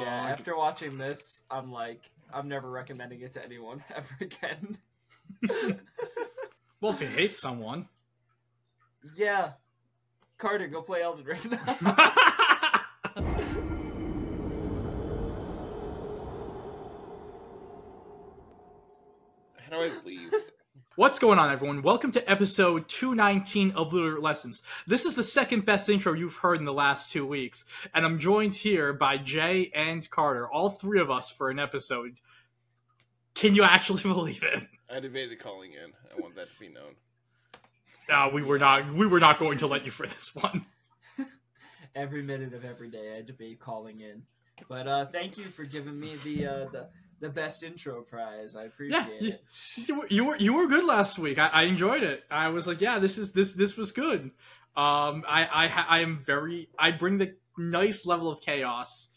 Yeah, after watching this, I'm like, I'm never recommending it to anyone ever again. Well, if you hate someone. Yeah. Carter, go play Elden Ring now. How do I leave? What's going on, everyone? Welcome to episode 219 of Littleroot Lessons. This is the second best intro you've heard in the last 2 weeks, and I'm joined here by Jay and Carter, all three of us for an episode. Can you actually believe it? I debated calling in. I want that to be known. We were not going to let you for this one. Every minute of every day, I debate calling in. But thank you for giving me the best intro prize. I appreciate it. You were good last week. I enjoyed it. I was like, yeah, this was good. I bring the nice level of chaos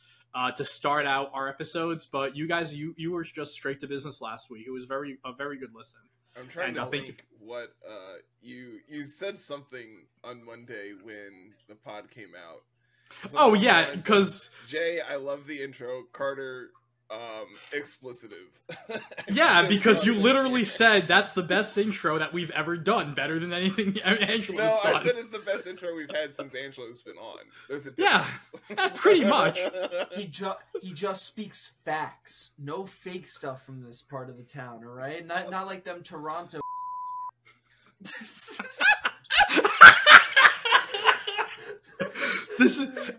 to start out our episodes, but you guys, you were just straight to business last week. It was a very good listen. I'm trying to think what you said something on Monday when the pod came out. Oh yeah, because Jay, I love the intro. Carter, explicitive. Yeah, because you literally said that's the best intro that we've ever done, better than anything Angela's done. No, I said it's the best intro we've had since Angela's been on. There's a difference. Yeah, pretty much. He just speaks facts, no fake stuff from this part of the town. All right, not like them Toronto.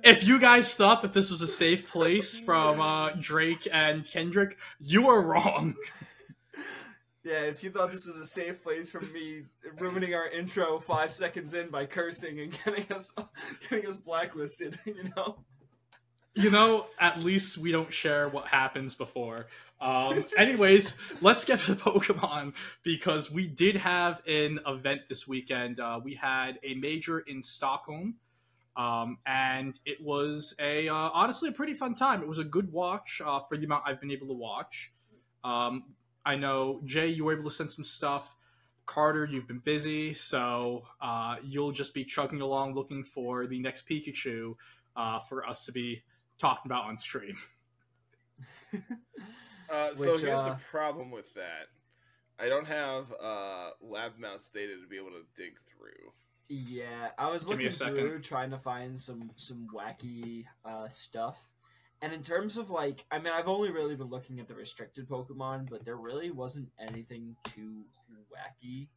If you guys thought that this was a safe place from Drake and Kendrick, you are wrong. Yeah, if you thought this was a safe place from me ruining our intro 5 seconds in by cursing and getting us blacklisted, at least we don't share what happens before. Anyways, let's get to Pokemon, because we did have an event this weekend. We had a major in Stockholm. And it was honestly a pretty fun time. It was a good watch for the amount I've been able to watch. I know, Jay, you were able to send some stuff. Carter, you've been busy, so you'll just be chugging along looking for the next Pikachu for us to be talking about on stream. So here's the problem with that. I don't have lab mouse data to be able to dig through. Yeah, I was looking through trying to find some wacky stuff. And in terms of I've only really been looking at the restricted Pokemon, but there really wasn't anything too wacky.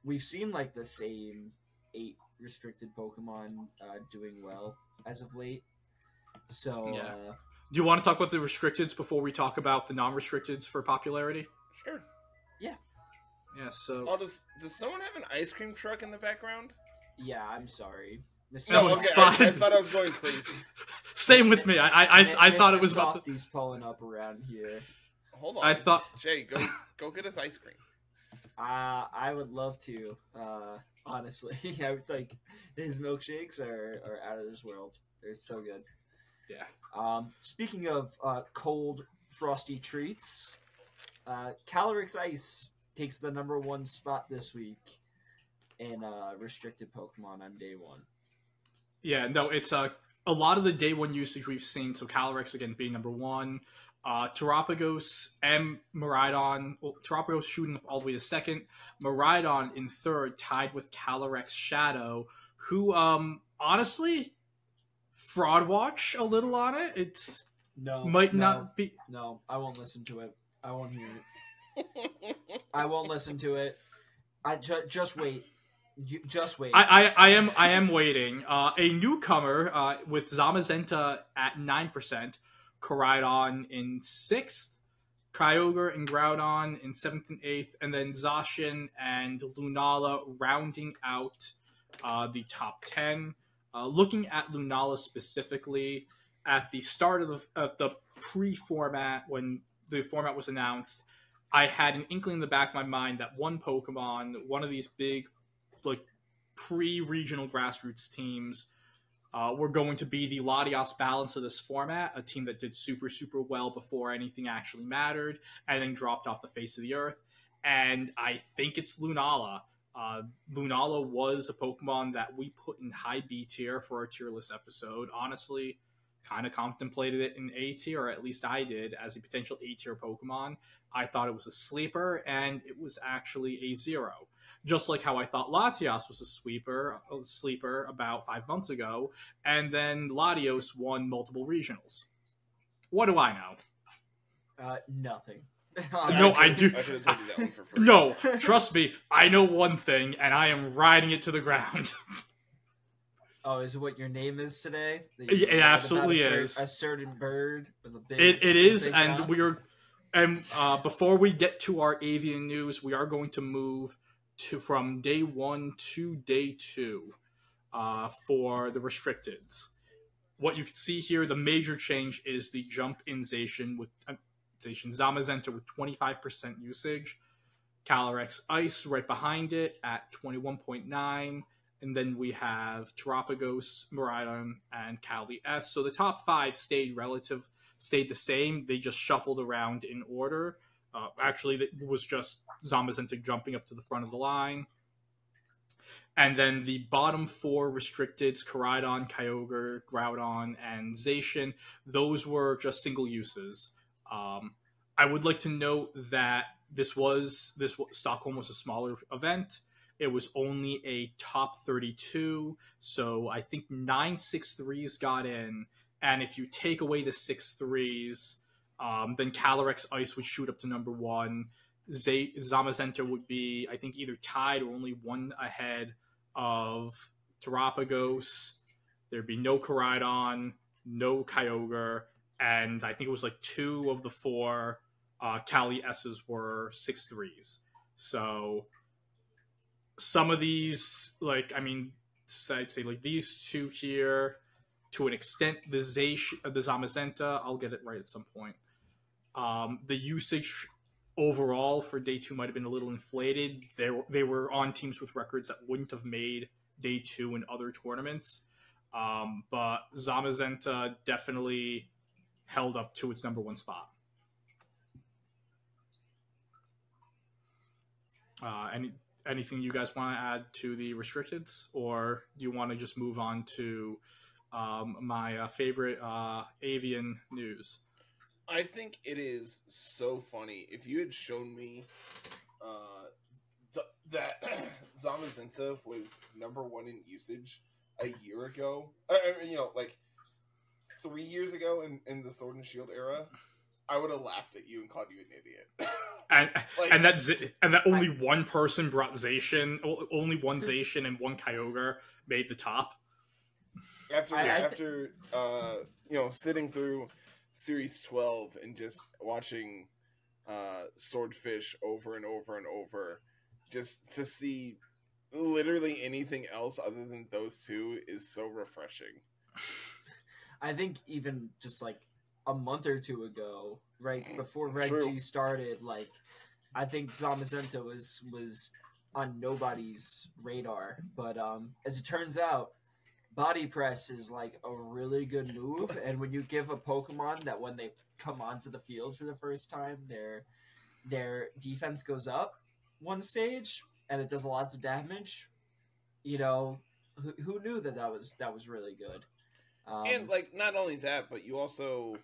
We've seen the same 8 restricted Pokemon doing well as of late. So yeah. Do you want to talk about the restricteds before we talk about the non-restricteds for popularity? Sure. Yeah. Yeah, so... does someone have an ice cream truck in the background? Yeah, I'm sorry. No, it's fine. I thought I was going crazy. Same with me. I thought it was about to... He's pulling up around here. Hold on. I thought... Jay, go get us ice cream. I would love to, honestly. His milkshakes are out of this world. They're so good. Yeah. Speaking of cold, frosty treats... Calyrex Ice takes the #1 spot this week in restricted Pokemon on day 1. Yeah, no, it's a lot of the day 1 usage we've seen. So Calyrex again being #1, Terapagos and Miraidon. Well, Terapagos shooting up all the way to 2nd, Miraidon in 3rd, tied with Calyrex Shadow, who honestly fraud watch a little on it. It's not be. No, I won't listen to it. I won't hear it. I won't listen to it. Just wait. Just wait. I am waiting. A newcomer with Zamazenta at 9%, Koraidon in 6th, Kyogre and Groudon in 7th and 8th, and then Zacian and Lunala rounding out the top 10. Looking at Lunala specifically, at the start of the pre-format, when the format was announced, I had an inkling in the back of my mind that one Pokemon, one of these big, pre-regional grassroots teams, were going to be the Latios balance of this format, a team that did super, super well before anything actually mattered, and then dropped off the face of the earth. And I think it's Lunala. Lunala was a Pokemon that we put in high B tier for our tier list episode. Honestly, kind of contemplated it in A tier, or at least I did, as a potential A tier Pokemon. I thought it was a sleeper, and it was actually a 0. Just like how I thought Latios was a sleeper about 5 months ago, and then Latios won multiple regionals. What do I know? Nothing. No, I do. I could have told you that one for free. No, trust me, I know one thing, and I am riding it to the ground. Oh, is it what your name is today? It absolutely is. A certain bird with a big. It is, and mouth? we're. And before we get to our avian news, we are going to move from day 1 to day 2 for the restricteds. What you can see here, the major change is the jump in Zacian with Zamazenta with 25% usage, Calyrex Ice right behind it at 21.9, and then we have Terapagos, Miraidon, and Cali S. So the top 5 stayed the same. They just shuffled around in order. Actually, it was just Zamazenta jumping up to the front of the line. And then the bottom 4 restricteds, Koraidon, Kyogre, Groudon, and Zacian, those were just single uses. I would like to note that Stockholm was a smaller event. It was only a top 32, so I think 9 6-3s got in. And if you take away the 6-3s, then Calyrex Ice would shoot up to number 1. Zamazenta would be, I think, either tied or only 1 ahead of Terapagos. There'd be no Koraidon, no Kyogre, and I think it was like 2 of the 4 Cali S's were 6-3s. So some of these, I'd say like these 2 here, to an extent, the Zamazenta, I'll get it right at some point. The usage overall for day 2 might have been a little inflated. They were on teams with records that wouldn't have made day 2 in other tournaments. But Zamazenta definitely held up to its number 1 spot. Anything you guys want to add to the restricteds, or do you want to just move on to my favorite avian news? I think it is so funny. If you had shown me that Zamazenta was number 1 in usage a year ago, 3 years ago in the Sword and Shield era, I would have laughed at you and called you an idiot. And that only one person brought Zacian, only one Zacian and 1 Kyogre made the top. After sitting through Series 12 and just watching Swordfish over and over and over, just to see literally anything else other than those 2 is so refreshing. I think even just like a month or 2 ago, right before Reg G started, I think Zamazenta was on nobody's radar. But as it turns out, Body Press is like a really good move, and when you give a Pokemon that when they come onto the field for the first time, their defense goes up 1 stage, and it does lots of damage. Who knew that was really good? And not only that, but you also,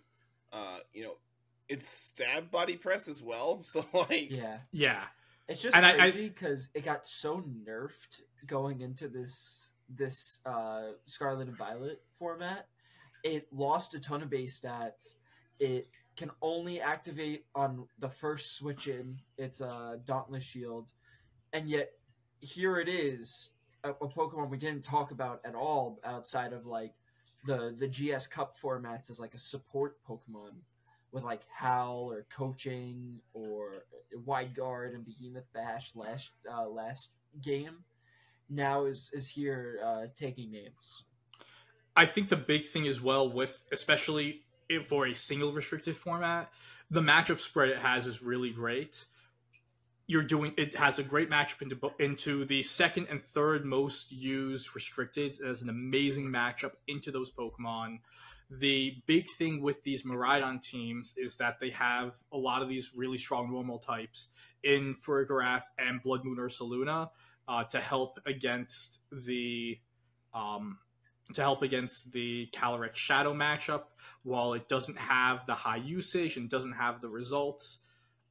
it's stab Body Press as well. So yeah, it's just crazy because it got so nerfed going into this Scarlet and Violet format. It lost a ton of base stats. It can only activate on the first switch in. It's a Dauntless Shield, and yet here it is, a Pokemon we didn't talk about at all outside of the GS Cup formats as a support Pokemon with Howl or Coaching or Wide Guard and Behemoth Bash last game. Now is here taking names. I think the big thing as well, with especially for a single restricted format, the matchup spread it has is really great. It has a great matchup into the 2nd and 3rd most used restricted. It has an amazing matchup into those Pokemon. The big thing with these Miraidon teams is that they have a lot of these really strong normal types in Farigiraf and Blood Moon Ursaluna to help against the to help against the Calyrex Shadow matchup. While it doesn't have the high usage and doesn't have the results,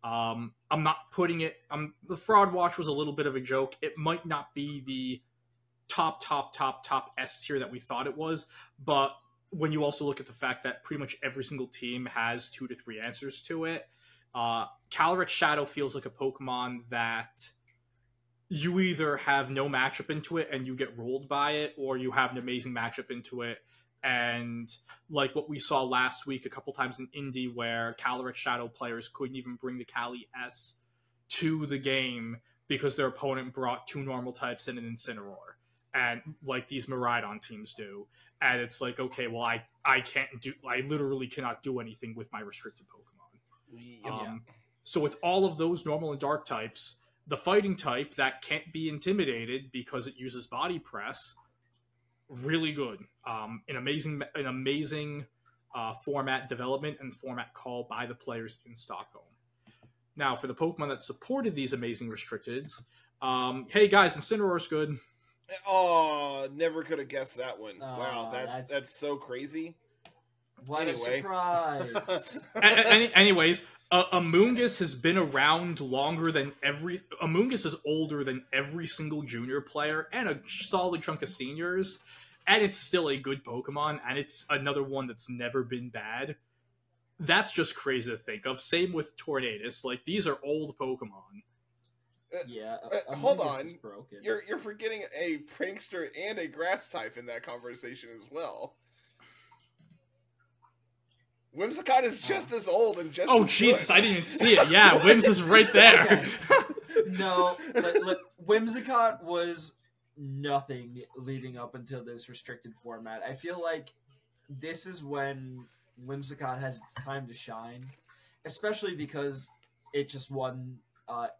I'm not putting it. The Fraud Watch was a little bit of a joke. It might not be the top S tier that we thought it was, but when you also look at the fact that pretty much every single team has 2 to 3 answers to it, Calyrex Shadow feels like a Pokemon that you either have no matchup into it and you get rolled by it, or you have an amazing matchup into it. And like what we saw last week a couple times in Indy, where Calyrex Shadow players couldn't even bring the Cali S to the game because their opponent brought 2 normal types and an Incineroar, and like these Miraidon teams do. And it's like, okay, well, I literally cannot do anything with my restricted Pokemon. So with all of those normal and dark types, the fighting type that can't be intimidated because it uses body press, really good. An amazing format development and format call by the players in Stockholm. Now, for the Pokemon that supported these amazing restricteds, hey guys, Incineroar's good. Oh, never could have guessed that one. Wow, that's so crazy. What a surprise. Anyways, Amoonguss has been around longer than Amoonguss is older than every single junior player and a solid chunk of seniors, and it's still a good Pokemon, and it's another one that's never been bad. That's just crazy to think of. Same with Tornadus. Like, these are old Pokemon. Hold on. You're forgetting a prankster and a grass type in that conversation as well. Whimsicott is just as old and just Oh, as Jesus, good. I didn't even see it. Yeah, Whims is right there. No, look, Whimsicott was nothing leading up until this restricted format. I feel like this is when Whimsicott has its time to shine, especially because it just won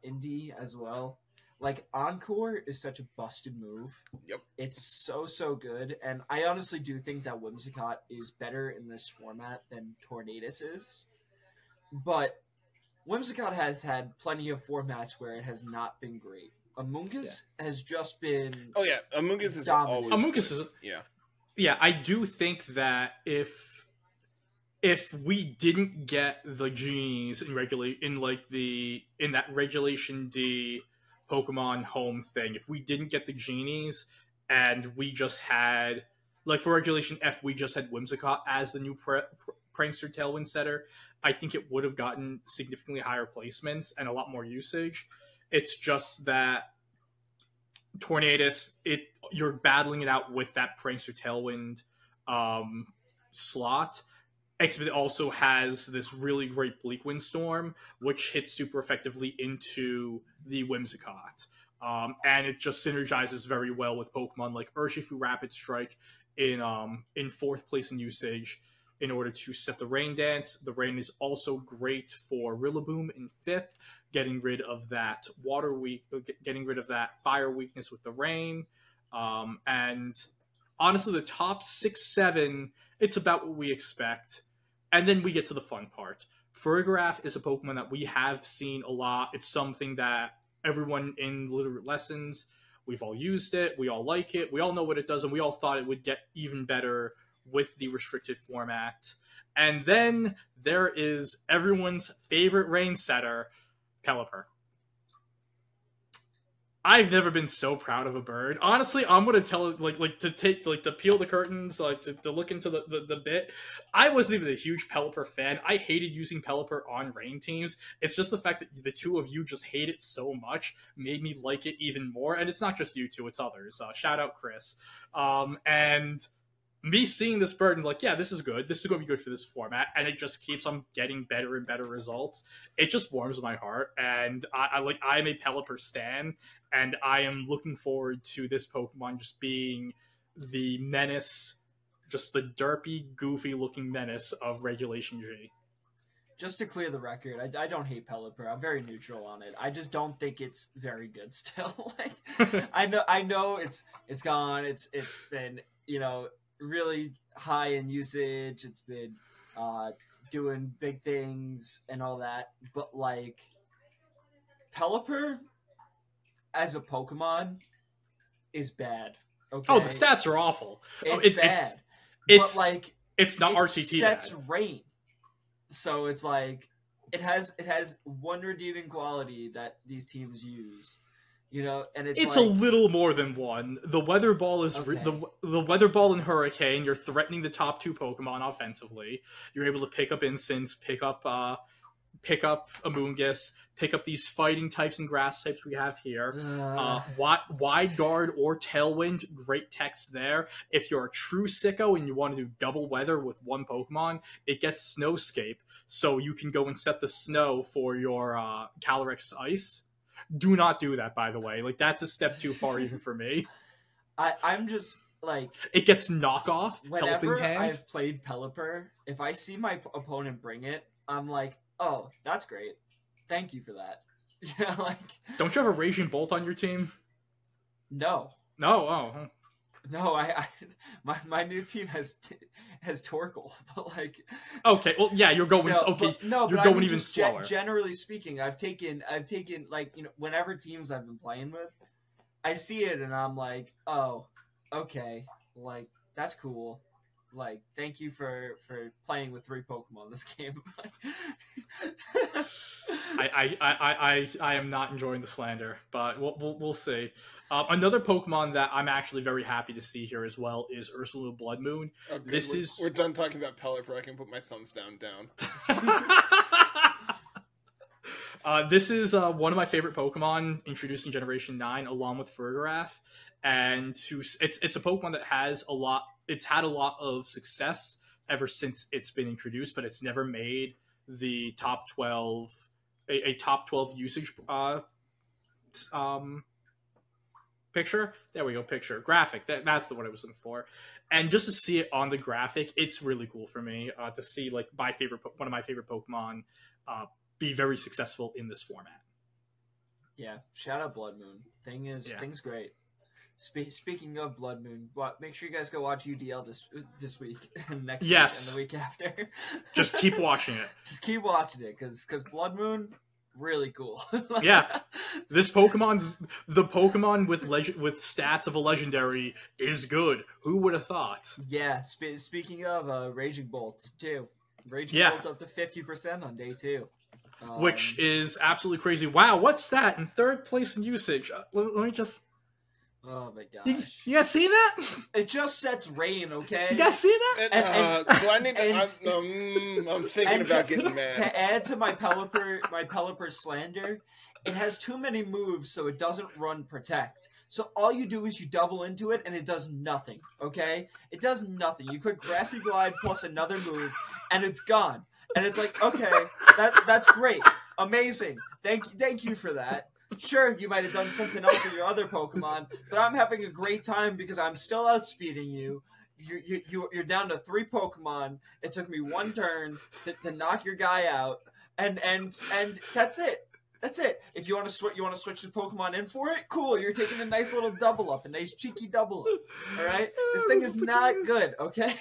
Indy as well. Like, Encore is such a busted move. Yep. It's so good, and I honestly do think that Whimsicott is better in this format than Tornadus is. But Whimsicott has had plenty of formats where it has not been great. Amoonguss has just been Amoonguss is dominant. always Amoonguss is yeah. I do think that if we didn't get the genies in that Regulation D Pokemon home thing, if we didn't get the genies and we just had, like, for Regulation F, we just had Whimsicott as the new Prankster Tailwind setter, I think it would have gotten significantly higher placements and a lot more usage. It's just that Tornadus, you're battling it out with that Prankster Tailwind slot. Except it also has this really great Bleak Windstorm, which hits super effectively into the Whimsicott. And it just synergizes very well with Pokemon like Urshifu Rapid Strike in 4th place in usage in order to set the Rain Dance. The Rain is also great for Rillaboom in 5th, getting rid of that getting rid of that fire weakness with the Rain. And honestly, the top 6-7, it's about what we expect. And then we get to the fun part. Fergraph is a Pokemon that we have seen a lot. It's something that everyone in Littleroot lessons, we've all used it, we all like it, we all know what it does, and we all thought it would get even better with the restricted format. And then there is everyone's favorite rain setter, Pelipper. I've never been so proud of a bird. Honestly, I'm gonna tell it to peel the curtains, to look into the bit. I wasn't even a huge Pelipper fan. I hated using Pelipper on rain teams. It's just the fact that the two of you just hate it so much made me like it even more. And it's not just you two; it's others. Shout out Chris. And me seeing this bird and like, yeah, this is good. This is going to be good for this format, and it just keeps on getting better and better results. It just warms my heart, and I'm a Pelipper stan, and I am looking forward to this Pokemon just being the menace, just the derpy, goofy-looking menace of Regulation G. Just to clear the record, I don't hate Pelipper. I'm very neutral on it. I just don't think it's very good still. I know it's gone. It's been, really high in usage. It's been doing big things and all that, but Pelipper as a Pokemon is bad. Okay? Oh, the stats are awful. It's bad. But like it's not it RCT sets bad. rain. So it's like it has one redeeming quality that these teams use. You know, and it's like, a little more than one. The weather ball is okay. the weather ball and hurricane. You're threatening the top 2 Pokemon offensively. You're able to pick up Instance, pick up Amoonguss, pick up these fighting types and grass types we have here. Wide Guard or Tailwind, great text there. If you're a true sicko and you want to do double weather with one Pokemon, it gets Snowscape, so you can go and set the snow for your Calyrex Ice. Do not do that, by the way. Like, that's a step too far even for me. I'm just like, it gets knockoff. Whenever I've played Pelipper, if I see my opponent bring it, I'm like, oh, that's great. Thank you for that. Yeah, like. Don't you have a Raging Bolt on your team? No. No. Oh. No, my new team has Torkoal, but like. Okay, well, yeah, you're going you're going even slower. Generally speaking, I've taken like, you know, whenever teams I've been playing with, I see it and I'm like, oh, okay, like that's cool. Like, thank you for playing with 3 Pokemon this game. I am not enjoying the slander, but we'll see. Another Pokemon that I'm actually very happy to see here as well is Ursaluna Blood Moon. Okay, we're done talking about Pelipper. I can put my thumbs down. This is one of my favorite Pokemon introduced in Generation 9, along with Fergaraf. And it's a Pokemon that has a lot. It's had a lot of success ever since it's been introduced, but it's never made the top 12, a top 12 usage picture. There we go, picture. Graphic. That's the one I was looking for. And just to see it on the graphic, it's really cool for me to see like one of my favorite Pokemon be very successful in this format. Yeah, shout out Blood Moon. Thing's great. Speaking of Blood Moon, make sure you guys go watch UDL this week and next week and the week after. Just keep watching it. Just keep watching it because Blood Moon, really cool. Yeah, the Pokemon with stats of a legendary is good. Who would have thought? Yeah. Speaking of Raging Bolt too, Bolt up to 50% on day 2. Which is absolutely crazy. Wow, what's that? In 3rd place in usage. Let me just. Oh my gosh! You guys see that? It just sets rain, okay? You guys see that? I'm thinking about getting mad. To add to my Pelipper slander, it has too many moves, so it doesn't run Protect. So all you do is you double into it, and it does nothing. Okay? It does nothing. You click Grassy Glide plus another move, and it's gone. And it's like, okay, that's great, amazing. Thank you for that. Sure, you might have done something else with your other Pokemon, but I'm having a great time because I'm still outspeeding you. You're down to 3 Pokemon. It took me 1 turn to knock your guy out, and that's it. That's it. If you want to switch the Pokemon in for it, cool. You're taking a nice little double up, a nice cheeky double up. All right, this thing is not good. Okay,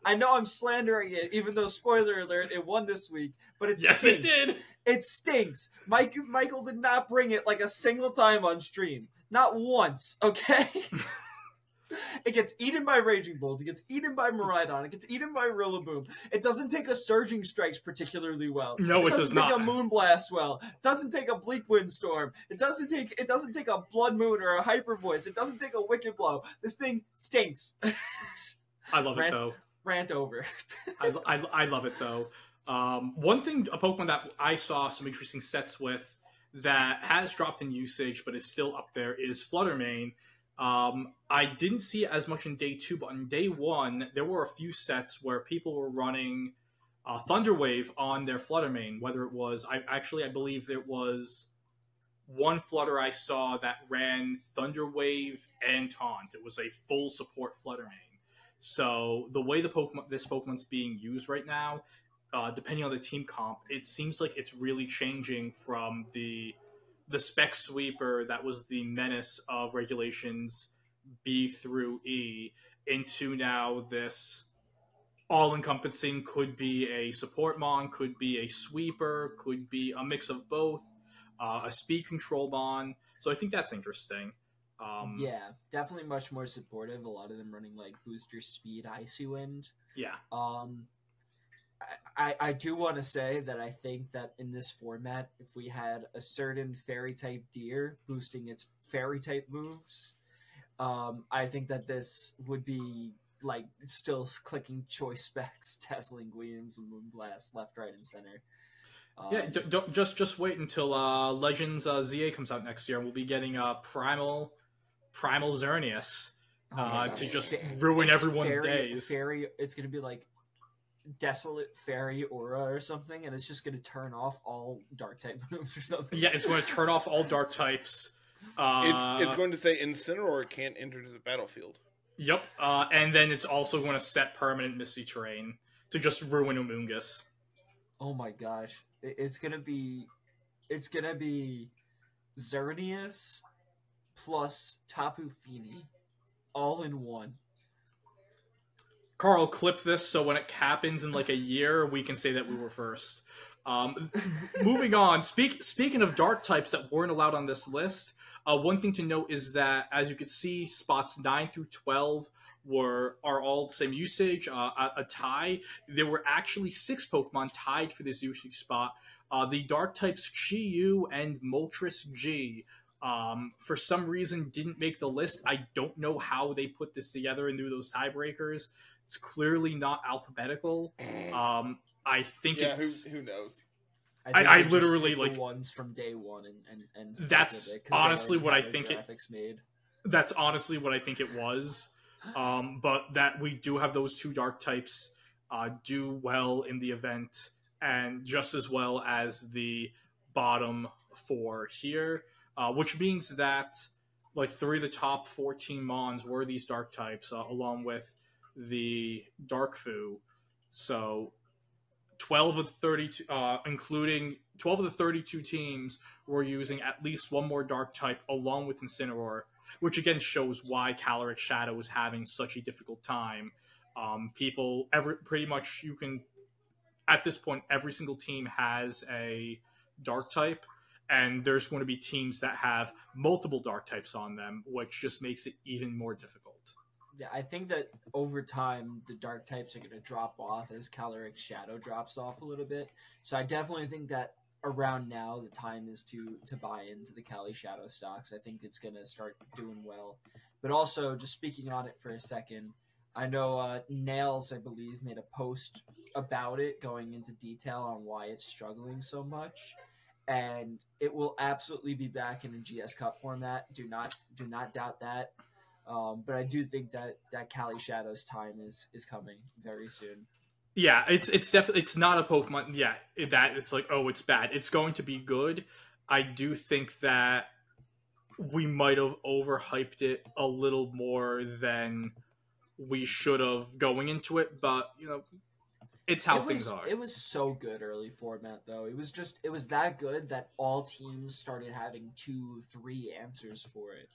I know I'm slandering it, even though spoiler alert, it won this week, but it stinks. It did. It stinks. Michael did not bring it like a single time on stream, not once. Okay. It gets eaten by Raging Bolt. It gets eaten by Miraidon. It gets eaten by Rillaboom. It doesn't take a Surging Strikes particularly well. No, it does not. It doesn't take a Moonblast well. It doesn't take a Bleak Windstorm. It doesn't take a Blood Moon or a Hyper Voice. It doesn't take a Wicked Blow. This thing stinks. I love it though. Rant over. I love it though. One thing, a Pokemon that I saw some interesting sets with that has dropped in usage but is still up there is Fluttermane. I didn't see it as much in day 2, but on day 1, there were a few sets where people were running Thunderwave on their Fluttermane. Whether it was, I believe there was one Flutter I saw that ran Thunderwave and Taunt. It was a full support Fluttermane. So the way this Pokemon's being used right now, depending on the team comp, it seems like it's really changing from the spec sweeper that was the menace of regulations B through E into now this all-encompassing, could be a support mon, could be a sweeper, could be a mix of both, a speed control mon. So I think that's interesting. Yeah, definitely much more supportive. A lot of them running like booster speed, icy wind. Yeah. I do want to say that I think that in this format, if we had a certain fairy type deer boosting its fairy type moves, I think that this would be like still clicking choice specs, Dazzling Gleams, and Moonblast left, right, and center. Yeah, don't just wait until Legends ZA comes out next year. We'll be getting Primal Xerneas to just ruin everyone's days. It's gonna be like Desolate Fairy Aura or something, and it's just going to turn off all dark type moves or something. Yeah, it's going to turn off all dark types. It's going to say Incineroar can't enter the battlefield. Yep, and then it's also going to set permanent Misty Terrain to just ruin Amoonguss. Oh my gosh, it's gonna be Xerneas plus Tapu Fini all in one. Carl, clip this so when it happens in like a year, we can say that we were first. Moving on, speaking of dark types that weren't allowed on this list, one thing to note is that, as you can see, spots 9 through 12 are all the same usage, a tie. There were actually 6 Pokemon tied for this usage spot. The dark types Chi-Yu and Moltres G. For some reason didn't make the list. I don't know how they put this together and do those tiebreakers. It's clearly not alphabetical. I think it's... who knows? I literally like the ones from day one and that's honestly what I think made. That's honestly what I think it was. But that we do have those 2 dark types do well in the event, and just as well as the bottom 4 here. Which means that like 3 of the top 14 Mons were these dark types, along with the Darkfu. So 12 of the 32, including 12 of the 32 teams, were using at least one more dark type along with Incineroar, which again shows why Calyrex Shadow is having such a difficult time. Pretty much you can, at this point, every single team has a dark type. And there's going to be teams that have multiple dark types on them, which just makes it even more difficult. Yeah, I think that over time, the dark types are going to drop off as Calyrex Shadow drops off a little bit. So I definitely think that around now, the time is to buy into the Cali Shadow stocks. I think it's going to start doing well. But also, just speaking on it for a second, I know Nails, I believe, made a post about it, going into detail on why it's struggling so much. And it will absolutely be back in a GS Cup format. Do not doubt that. But I do think that Cali Shadow's time is coming very soon. Yeah, it's definitely, it's not a Pokemon. Yeah, that it's like, oh, it's bad. It's going to be good. I do think that we might have overhyped it a little more than we should have going into it, but you know, it's how things are. It was so good early format though. It was that good that all teams started having 2-3 answers for it.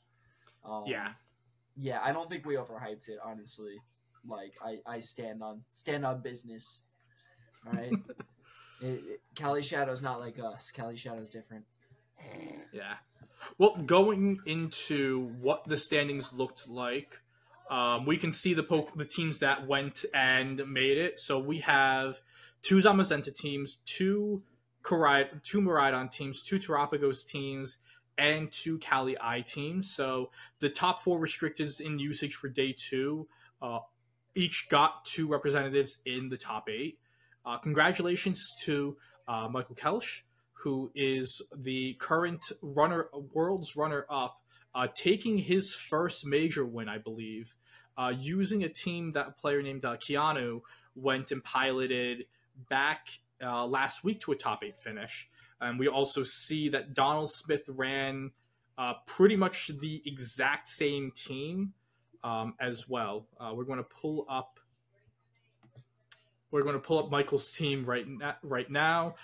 Yeah, I don't think we overhyped it, honestly. Like I stand on business. All right. Cali Shadow's not like us. Cali Shadow's different. Yeah. Well, going into what the standings looked like, we can see the teams that went and made it. So we have 2 Zamazenta teams, 2 Miraidon teams, 2 Terapagos teams, and 2 Cali I teams. So the top 4 restricteds in usage for day 2 each got 2 representatives in the top 8. Congratulations to Michael Kelsch, who is the current world's runner-up, taking his first major win, I believe, using a team that a player named Keanu went and piloted back last week to a top 8 finish. And we also see that Donald Smith ran pretty much the exact same team as well. We're going to pull up Michael's team right now,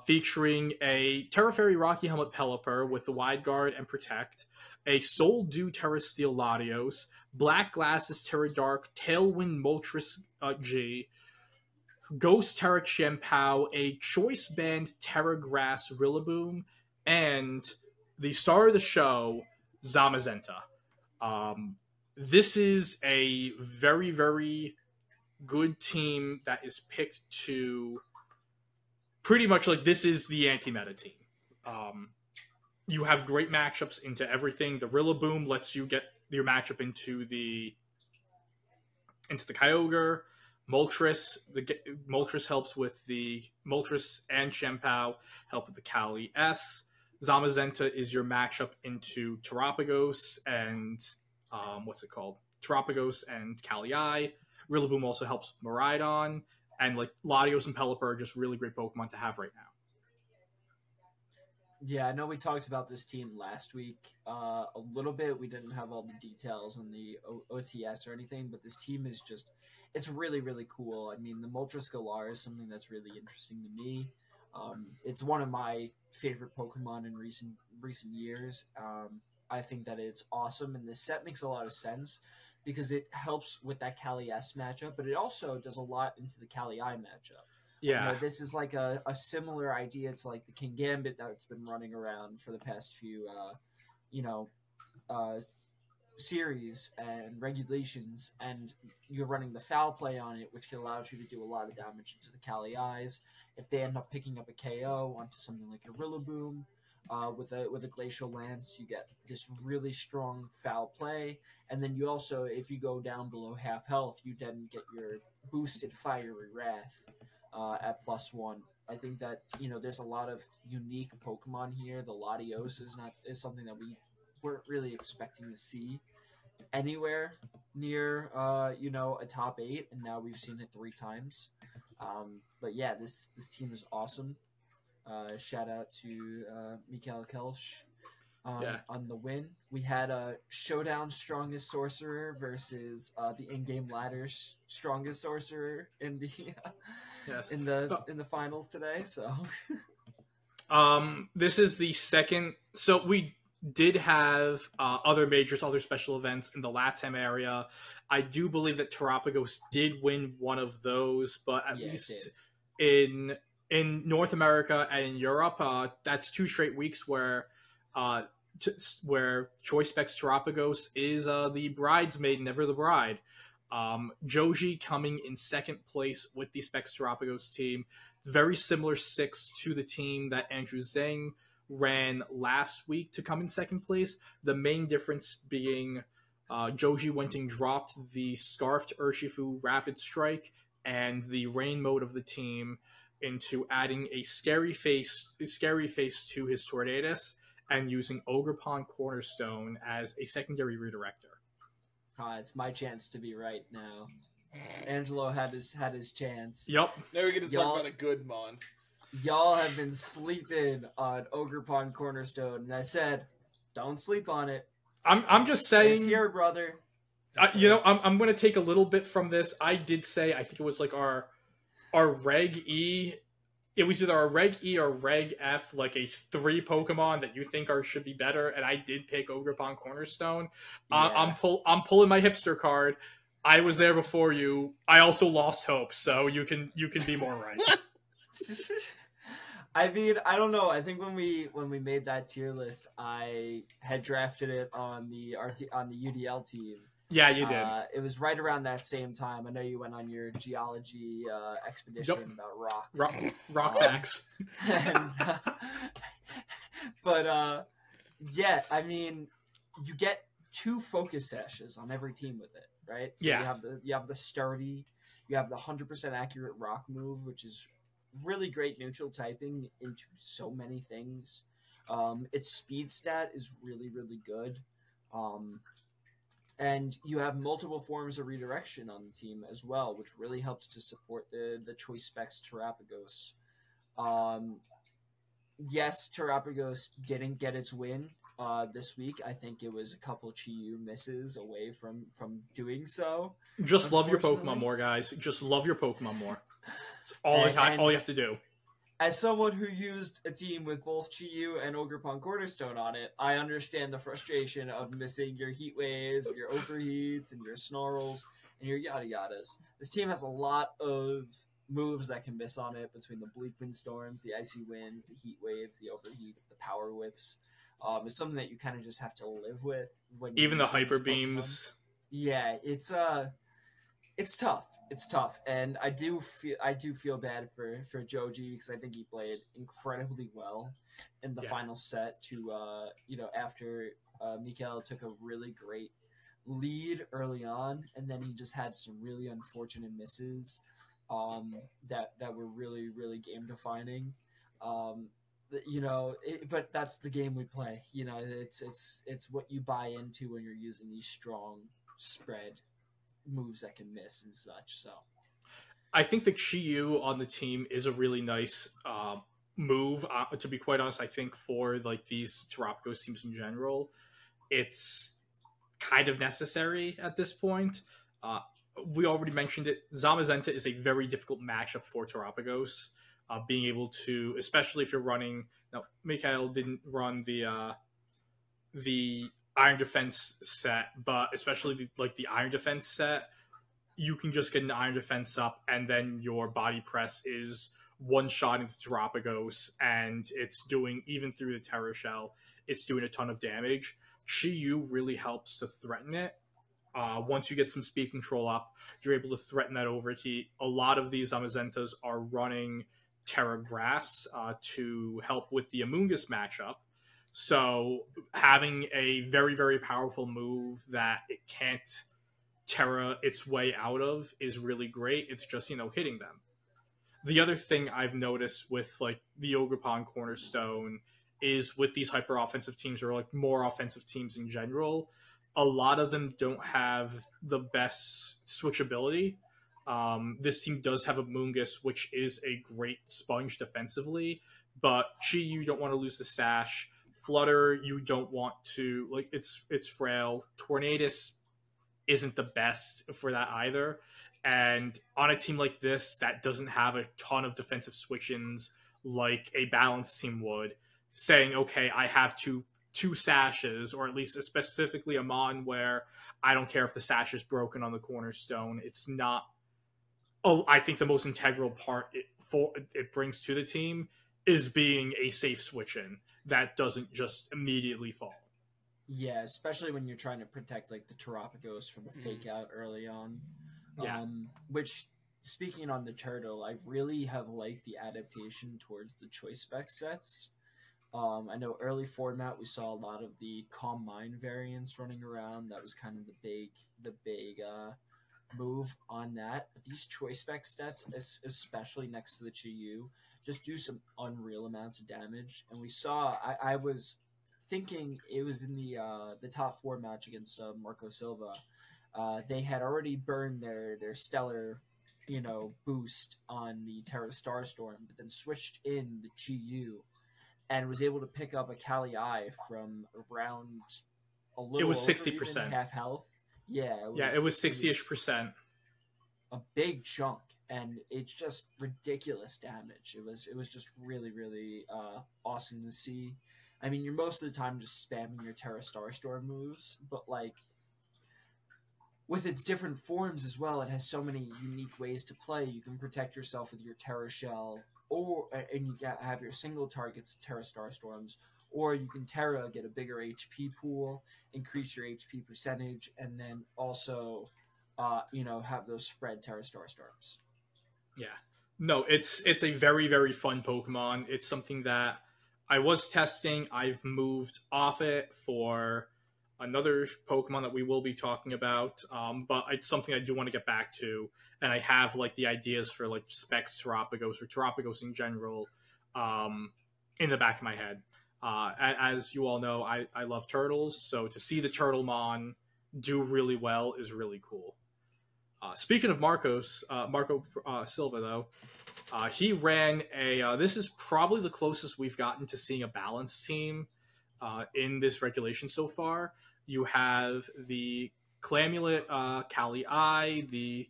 featuring a Terra Fairy Rocky Helmet Pelipper with the Wide Guard and Protect, a Soul Dew Terra Steel Latios, Black Glasses Terra Dark Tailwind Moltres G, Ghost Terra Chien-Pao, a Choice Band Terra Grass Rillaboom, and the star of the show, Zamazenta. This is a very, very good team that is picked to pretty much like this is the anti-meta team. You have great matchups into everything. The Rillaboom lets you get your matchup into the Kyogre. Moltres helps with the Moltres, and Shempao help with the Calyrex. Zamazenta is your matchup into Terapagos and Terapagos and Cali. Rillaboom also helps with Miraidon, and like Latios and Pelipper are just really great Pokemon to have right now. Yeah, I know we talked about this team last week a little bit. We didn't have all the details on the OTS or anything, but this team is just, it's really, really cool. I mean, the Moltres Galar is something that's really interesting to me. It's one of my favorite Pokemon in recent years. I think that it's awesome, and this set makes a lot of sense because it helps with that Cali-S matchup, but it also does a lot into the Cali-I matchup. Yeah, you know, this is like a similar idea to like the King Gambit that's been running around for the past few, series and regulations, and you're running the foul play on it, which can allow you to do a lot of damage into the Cali-Eyes. If they end up picking up a KO onto something like a Rillaboom, with a Glacial Lance, you get this really strong foul play, and then you also, if you go down below half health, you then get your boosted Fiery Wrath at +1. I think that, you know, there's a lot of unique Pokemon here. The Latios is something that we weren't really expecting to see anywhere near a top 8, and now we've seen it 3 times. But yeah, this team is awesome. Shout out to Mikael Kelsch on the win. We had a showdown strongest sorcerer versus the in-game ladder strongest sorcerer in the in the finals today. So this is the second. So we did have other majors, other special events in the LATAM area. I do believe that Terapagos did win one of those, but at least in North America and in Europe, that's 2 straight weeks where Choice Specs Terapagos is the bridesmaid, never the bride. Joji coming in second place with the Specs Terapagos team. Very similar 6 to the team that Andrew Zhang ran last week to come in second place. The main difference being Joji went and dropped the Scarfed Urshifu Rapid Strike and the Rain mode of the team into adding a scary face to his Tornadus and using Ogerpon Cornerstone as a secondary redirector. It's my chance to be right now. Angelo had his chance. Yep. Now we get to talk about a good mon. Y'all have been sleeping on Ogerpon Cornerstone, and I said, don't sleep on it. I'm just saying. It's here, brother. I'm going to take a little bit from this. I did say, I think it was like our Reg E. It was either our Reg E or Reg F, like a 3 Pokemon that you think should be better, and I did pick Ogerpon Cornerstone. Yeah. I'm pulling my hipster card. I was there before you. I also lost hope, so you can be more right. I mean, I don't know. I think when we made that tier list, I had drafted it on the UDL team. Yeah, you did. It was right around that same time. I know you went on your geology expedition about rocks. Rock facts. Yeah, I mean, you get 2 focus sashes on every team with it, right? So yeah. You have the sturdy, you have the 100% accurate rock move, which is really great neutral typing into so many things. Its speed stat is really, really good. And you have multiple forms of redirection on the team as well, which really helps to support the Choice Specs Terapagos. Yes, Terapagos didn't get its win this week. I think it was a couple Chi-Yu misses away from doing so. Just love your Pokemon more, guys. Just love your Pokemon more. It's all you have to do. As someone who used a team with both Chi-Yu and Ogerpon Cornerstone on it, I understand the frustration of missing your Heat Waves, your Overheats, and your Snarls, and your yada yadas. This team has a lot of moves that can miss on it between the Bleak Wind Storms, the Icy Winds, the Heat Waves, the Overheats, the Power Whips. It's something that you kind of just have to live with when even the you're using hyper this Pokemon. beams. Yeah, it's tough. It's tough, and I do feel bad for Joji because I think he played incredibly well in the final set. After Mikael took a really great lead early on, and then he just had some really unfortunate misses that were really really game defining. But that's the game we play. It's what you buy into when you're using these strong spread moves that can miss and such. So I think the Chi-Yu on the team is a really nice move. To be quite honest, I think for like these Terapagos teams in general, it's kind of necessary at this point. We already mentioned it. Zamazenta is a very difficult matchup for Terapagos. Being able to, especially if you're running. Now, Mikael didn't run the Iron Defense set, but especially the Iron Defense set, you can just get an Iron Defense up, and then your Body Press is one shot into Terapagos, and it's doing, even through the Terra Shell, it's doing a ton of damage. Chi-Yu really helps to threaten it. Once you get some speed control up, you're able to threaten that overheat. A lot of these Zamazentas are running Terra Grass to help with the Amoonguss matchup. So having a very, very powerful move that it can't Terra its way out of is really great. It's just, hitting them. The other thing I've noticed with like the Ogerpon Cornerstone is with these hyper offensive teams, or like more offensive teams in general, a lot of them don't have the best switchability. This team does have a Amoonguss, which is a great sponge defensively, but Chi, you don't want to lose the Sash. Flutter, you don't want to, like, it's frail. Tornadus isn't the best for that either. And on a team like this that doesn't have a ton of defensive switch-ins like a balanced team would, saying, okay, I have two sashes, or at least specifically a Mon where I don't care if the sash is broken on the Cornerstone. It's not. Oh, I think the most integral part it brings to the team is being a safe switch-in that doesn't just immediately fall. Yeah, especially when you're trying to protect like the Terapagos from a fake out early on. Yeah. Which, speaking on the turtle, I really have liked the adaptation towards the choice spec sets. I know early format we saw a lot of the Calm Mind variants running around. That was kind of the big move on that. But these choice spec stats, especially next to the Chi-Yu, just do some unreal amounts of damage. And we saw, I was thinking it was in the top 4 match against Marco Silva. They had already burned their stellar, boost on the Terra Starstorm, but then switched in the Chi-Yu and was able to pick up a Kali Eye from around a little. It was over 60%, even half health. Yeah, it was 60-ish%. A big chunk, and it's just ridiculous damage. It was just really, really awesome to see. I mean, you're most of the time just spamming your Terra Starstorm moves, but like with its different forms as well, it has so many unique ways to play. You can protect yourself with your Terra Shell, and you have your single targets Terra Starstorms, or you can Terra, get a bigger HP pool, increase your HP percentage, and then also, have those spread Terra Starstorms. Yeah. No, it's a very, very fun Pokemon. It's something that I was testing. I've moved off it for another Pokemon that we will be talking about, but it's something I do want to get back to, and I have like the ideas for like specs Terapagos or Terapagos in general in the back of my head. As you all know, I love turtles, so to see the Turtlemon do really well is really cool. Speaking of Marco Silva, though, he ran this is probably the closest we've gotten to seeing a balanced team in this regulation so far. You have the Clamulate Kali Eye, the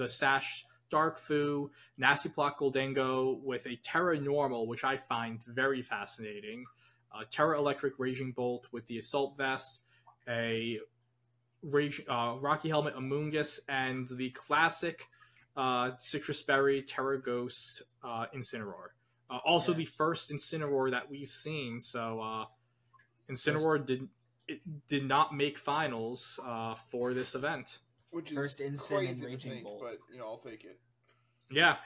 Sash Darkfu, Nasty Plot Goldengo with a Terra Normal, which I find very fascinating. Terra Electric Raging Bolt with the Assault Vest, a Rocky Helmet Amoonguss, and the classic Citrus Berry Terra Ghost Incineroar. The first Incineroar that we've seen, so Incineroar did not make finals for this event. Which is First Incin and Raging think, Bolt. but I'll take it. Yeah.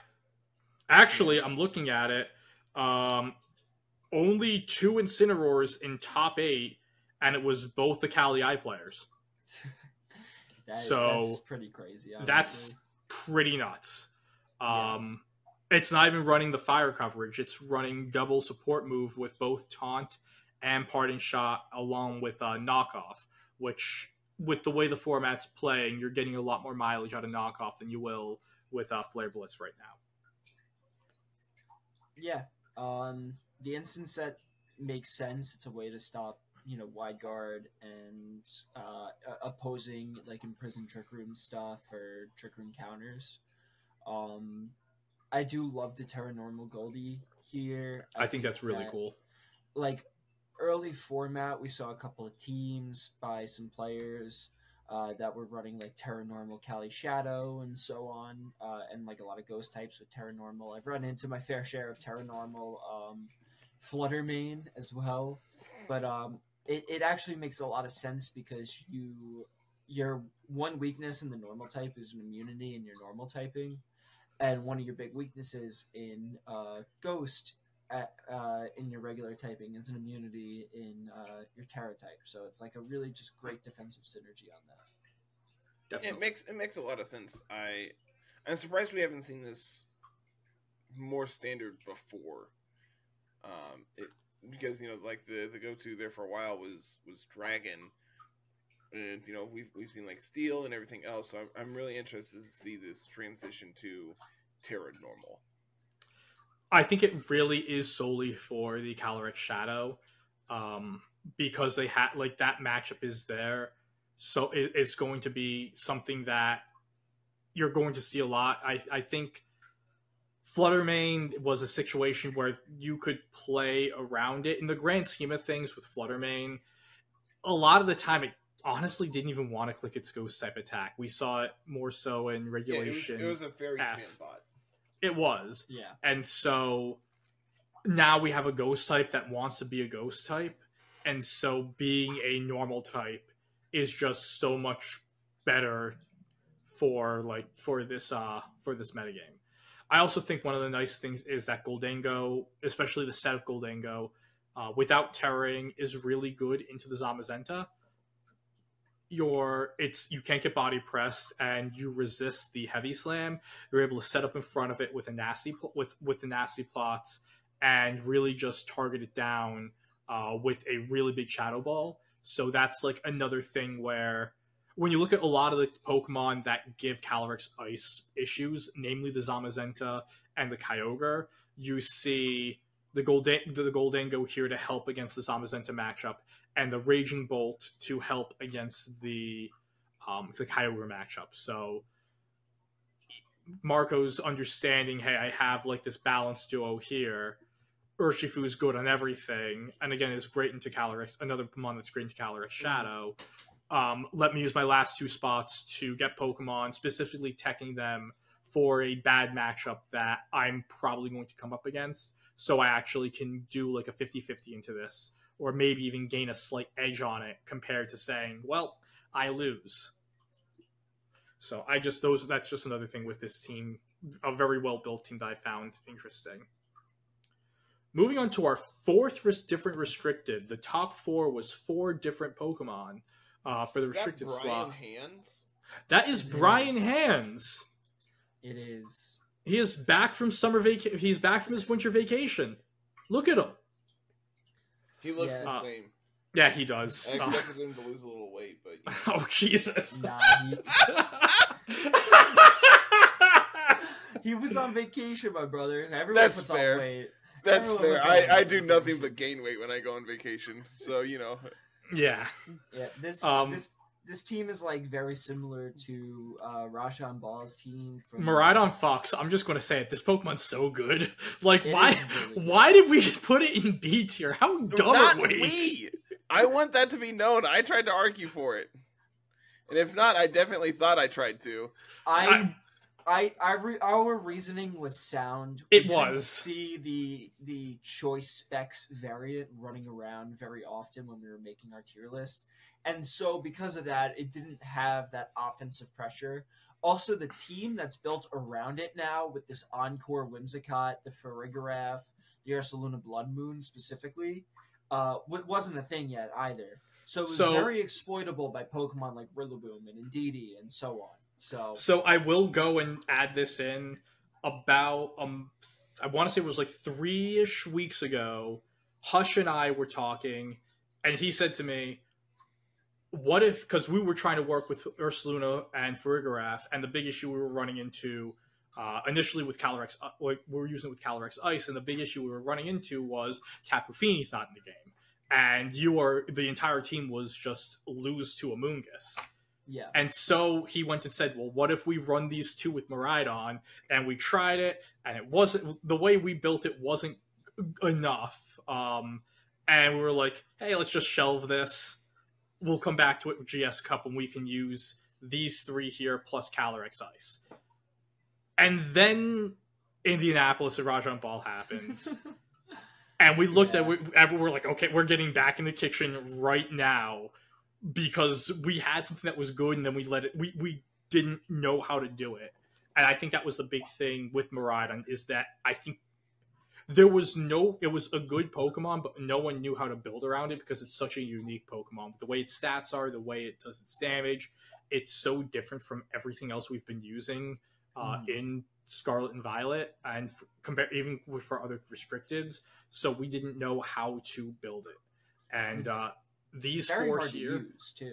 Actually, I'm looking at it. Only 2 Incineroars in top 8, and it was both the Cali players. That's pretty crazy, honestly. That's pretty nuts. It's not even running the fire coverage. It's running double support move with both Taunt and Parting Shot along with Knockoff, which, with the way the format's playing, you're getting a lot more mileage out of Knockoff than you will with Flare Blitz right now. Yeah. The instant set makes sense. It's a way to stop, wide guard and opposing like imprisoned Trick Room stuff or Trick Room counters. I do love the Terra Normal Goldie here. I think that's really cool. Like early format, we saw a couple of teams by some players that were running like Terra Normal Calyrex Shadow and so on, and like a lot of ghost types with Terra Normal. I've run into my fair share of Terra Normal Flutter main as well, but it actually makes a lot of sense because your one weakness in the normal type is an immunity in your normal typing, and one of your big weaknesses in ghost in your regular typing is an immunity in your Terra type. So it's like a really just great defensive synergy on that. Definitely. It makes a lot of sense. I'm surprised we haven't seen this more standard before. Because like the go-to there for a while was Dragon, and we've seen like Steel and everything else. So I'm really interested to see this transition to Terra Normal. I think it really is solely for the Calyrex Shadow, because they had like that matchup is there, so it's going to be something that you're going to see a lot. I think Flutter main was a situation where you could play around it in the grand scheme of things with Flutter main. A lot of the time, it honestly didn't even want to click its ghost type attack. We saw it more so in regulation. Yeah, it was a fairy spam bot. It was. Yeah. And so now we have a ghost type that wants to be a ghost type. And so being a normal type is just so much better for this metagame. I also think one of the nice things is that Goldango, especially the setup Goldango, without terroring, is really good into the Zamazenta. You can't get body pressed and you resist the heavy slam. You're able to set up in front of it with the nasty plots and really just target it down with a really big shadow ball. So that's like another thing where when you look at a lot of the Pokemon that give Calyrex ice issues, namely the Zamazenta and the Kyogre, you see the Goldango here to help against the Zamazenta matchup, and the Raging Bolt to help against the Kyogre matchup. So Marco's understanding, hey, I have like this balanced duo here. Urshifu is good on everything, and again, is great into Calyrex. Another Pokemon that's great into Calyrex Shadow. Let me use my last 2 spots to get Pokemon, specifically teching them for a bad matchup that I'm probably going to come up against. So I actually can do like a 50-50 into this, or maybe even gain a slight edge on it compared to saying, well, I lose. So that's just another thing with this team, a very well-built team that I found interesting. Moving on to our 4th different restricted. The top 4 was 4 different Pokemon for the restricted slot. Hands? That is Brian Hands. It is. He is back from He's back from his winter vacation. Look at him. He looks the same. Yeah, he does. I expected him to lose a little weight, but oh Jesus! Nah, he was on vacation, my brother. Everyone puts on weight. That's fair. I do nothing but gain weight when I go on vacation, so Yeah. Yeah. This team is like very similar to Rashan Ball's team from Miraidon Fox. I'm just going to say it. This Pokemon's so good. Like, why did we put it in B tier? How dumb are we? I want that to be known. I tried to argue for it, and if not, I definitely thought I tried to. our reasoning was sound. It We was. see the choice specs variant running around very often when we were making our tier list, and so because of that, it didn't have that offensive pressure. Also, the team that's built around it now with this Encore Whimsicott, the Farigiraf, the Ursaluna Blood Moon specifically, wasn't a thing yet either. So it was very exploitable by Pokemon like Rillaboom and Indeedee and so on. So I will go and add this in about I want to say it was like 3-ish weeks ago. Hush and I were talking, and he said to me, "What if?" Because we were trying to work with Ursaluna and Farigiraf, and the big issue we were running into initially with Calyrex, we were using it with Calyrex Ice, and the big issue we were running into was Tapu Fini's not in the game, and the entire team was just lose to Amoonguss. Yeah. And so he went and said, well, what if we run these two with Miraidon? And we tried it, and it wasn't, the way we built it wasn't enough. And we were like, hey, let's just shelve this. We'll come back to it with GS Cup, and we can use these three here plus Calyrex Ice. And then Indianapolis and Rajan Ball happens. And we looked at we're like, okay, we're getting back in the kitchen right now. Because we had something that was good, and then we didn't know how to do it. And I think that was the big thing with Miraidon, is that I think it was a good Pokemon, but no one knew how to build around it because it's such a unique Pokemon. The way its stats are, the way it does its damage, it's so different from everything else we've been using in Scarlet and Violet, and even for other restricteds. So we didn't know how to build it. And these four here,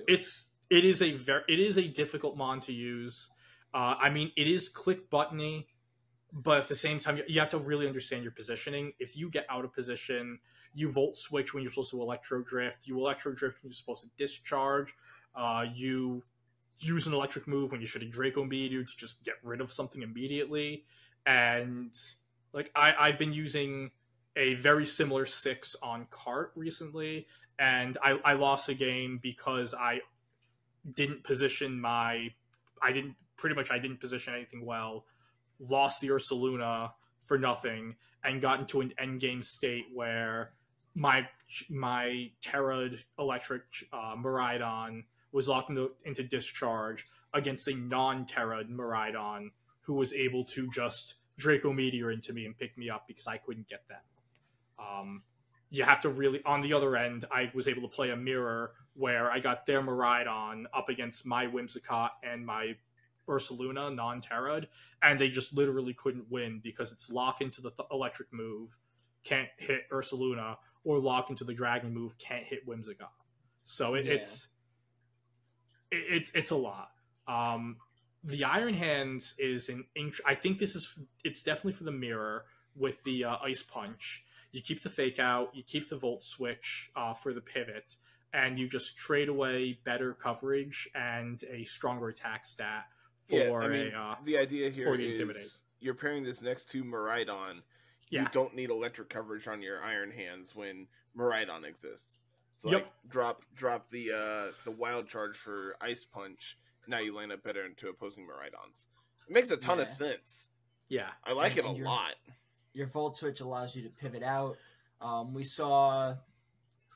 it is a difficult mon to use. I mean, it is click buttony, but at the same time, you have to really understand your positioning. If you get out of position, you Volt Switch when you're supposed to Electro Drift. You Electro Drift when you're supposed to Discharge. You use an electric move when you should have Draco Meteor to just get rid of something immediately. And like I've been using a very similar 6 on Cart recently. And I lost a game because I didn't position I didn't position anything well, lost the Ursaluna for nothing, and got into an endgame state where my Terra Electric Miraidon was locked into Discharge against a non-Terra Miraidon who was able to just Draco Meteor into me and pick me up because I couldn't get that. You have to really, on the other end, I was able to play a mirror where I got their Miraidon up against my Whimsicott and my Ursaluna, non-Terrad, and they just literally couldn't win because it's lock into the electric move, can't hit Ursaluna, or lock into the dragon move, can't hit Whimsicott. So it's a lot. The Iron Hands is I think it's definitely for the mirror with the Ice Punch. You keep the Fake Out, you keep the Volt Switch for the pivot, and you just trade away better coverage and a stronger attack stat for the idea here is Intimidate. You're pairing this next to Miraidon. You don't need electric coverage on your Iron Hands when Miraidon exists. So like drop the Wild Charge for Ice Punch. Now you line up better into opposing Miraidons. It makes a ton of sense. Yeah, I like it a lot. Your Volt Switch allows you to pivot out. We saw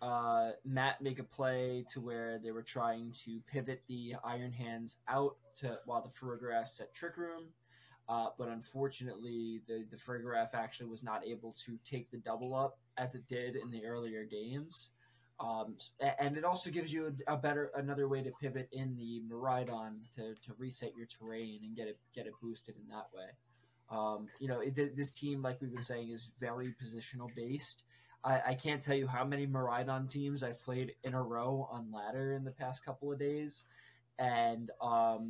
Matt make a play to where they were trying to pivot the Iron Hands out while the Farigiraf set Trick Room. But unfortunately, the Farigiraf actually was not able to take the double up as it did in the earlier games. And it also gives you another way to pivot in the Miraidon to reset your terrain and get it boosted in that way. This team, like we've been saying, is very positional based. I can't tell you how many Miraidon teams I've played in a row on ladder in the past couple of days, and I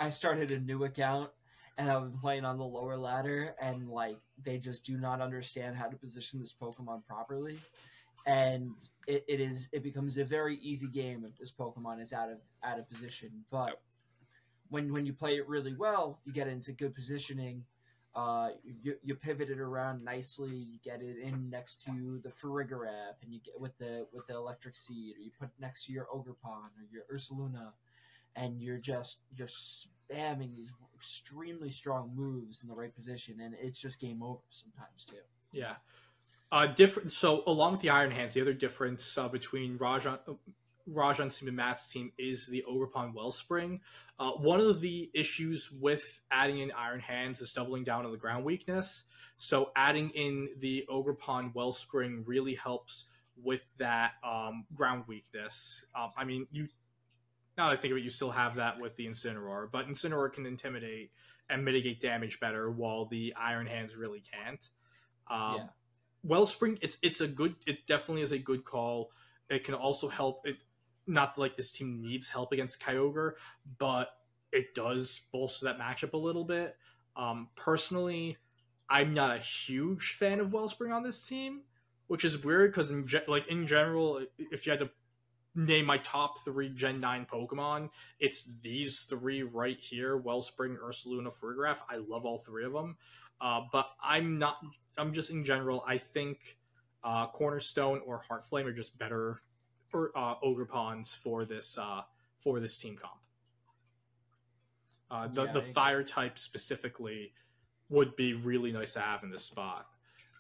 started a new account and I've been playing on the lower ladder, and like they just do not understand how to position this Pokemon properly, and it becomes a very easy game if this Pokemon is out of position, but. When you play it really well, you get into good positioning. You pivot it around nicely. You get it in next to the Farigiraf, and you get with the Electric Seed, or you put it next to your Ogerpon or your Ursaluna, and you're spamming these extremely strong moves in the right position, and it's just game over sometimes too. Yeah. Different. So along with the Iron Hands, the other difference between Rajan Sim and Matt's team is the Ogerpon Wellspring. One of the issues with adding in Iron Hands is doubling down on the ground weakness. So adding in the Ogerpon Wellspring really helps with that ground weakness. I mean, now that I think of it, you still have that with the Incineroar, but Incineroar can intimidate and mitigate damage better, while the Iron Hands really can't. Yeah. Wellspring, it definitely is a good call. It can also help. Not like this team needs help against Kyogre, but it does bolster that matchup a little bit. Personally, I'm not a huge fan of Wellspring on this team, which is weird because in general, if you had to name my top 3 Gen 9 Pokemon, it's these 3 right here: Wellspring, Ursaluna, Farigiraf. I love all 3 of them. But I'm just in general, I think Cornerstone or Heartflame are just better Ogerpons for this team comp. The fire type specifically would be really nice to have in this spot,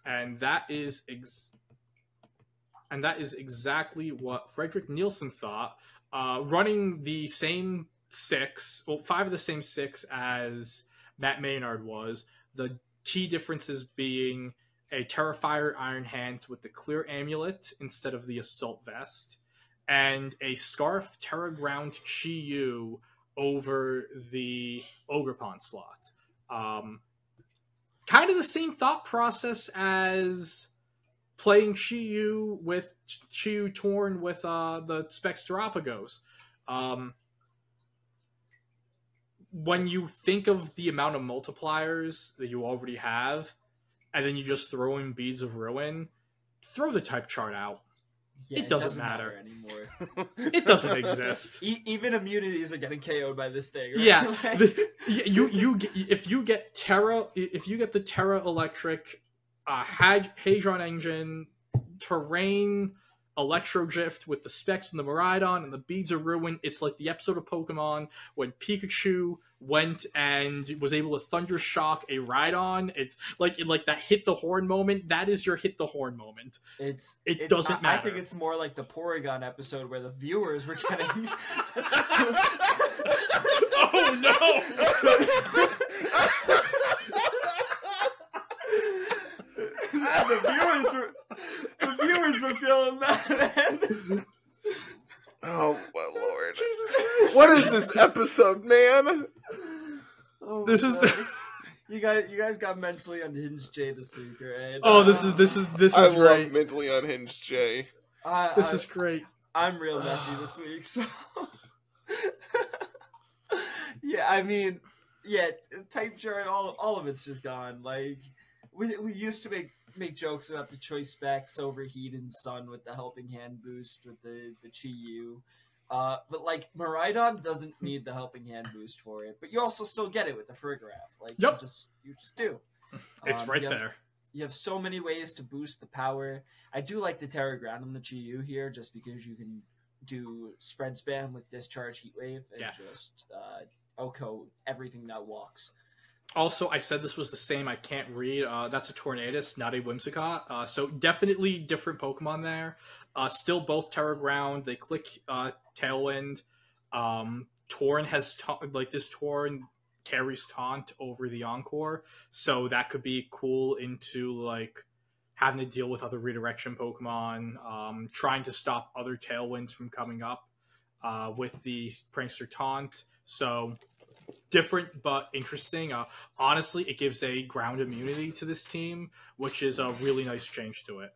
and that is exactly what Frederick Nielsen thought. Running the same 5 of the same 6 as Matt Maynard was. The key differences being a Terrafire Iron Hand with the Clear Amulet instead of the Assault Vest, and a Scarf Terra Ground Chi-Yu over the Ogerpon slot. Kind of the same thought process as playing Chi-Yu Torn with the Specs Terapagos. When you think of the amount of multipliers that you already have, and then you just throw in Beads of Ruin, throw the type chart out. Yeah, it doesn't matter anymore. It doesn't exist. Even immunities are getting KO'd by this thing. Right? Yeah, if you get the Terra Electric, Hadron Engine, Terrain, Electrogift with the Specs and the Miraidon and the Beads of Ruin, it's like the episode of Pokemon when Pikachu went and was able to Thunder Shock a Rhydon. It's like that hit the horn moment. That is your hit the horn moment. It doesn't matter. I think it's more like the Porygon episode where the viewers were getting oh no. The viewers were feeling that, man. Oh my lord! What is this episode, man? Oh, this is you guys got mentally unhinged Jay this week, right? Oh, this is I great. love mentally unhinged Jay. This is great. I'm real messy this week, so yeah. I mean, yeah, type chart, all of it's just gone. Like we used to make jokes about the choice specs over Heat and Sun with the helping hand boost with the Chi-Yu. But like Miraidon doesn't need the helping hand boost for it, but you also still get it with the Farigiraf. Like yep. you just do. It's right there. You have so many ways to boost the power. I do like the Terra Ground on the Chi-Yu here, just because you can do spread spam with Discharge Heat Wave and just OHKO everything that walks. Also, I said this was the same. I can't read. That's a Tornadus, not a Whimsicott. So definitely different Pokemon there. Still both Terra Ground. They click Tailwind. Torn has this Torn carries Taunt over the Encore, so that could be cool into like having to deal with other redirection Pokemon, trying to stop other Tailwinds from coming up with the Prankster Taunt. So different but interesting. Honestly, it gives a ground immunity to this team, which is a really nice change to it.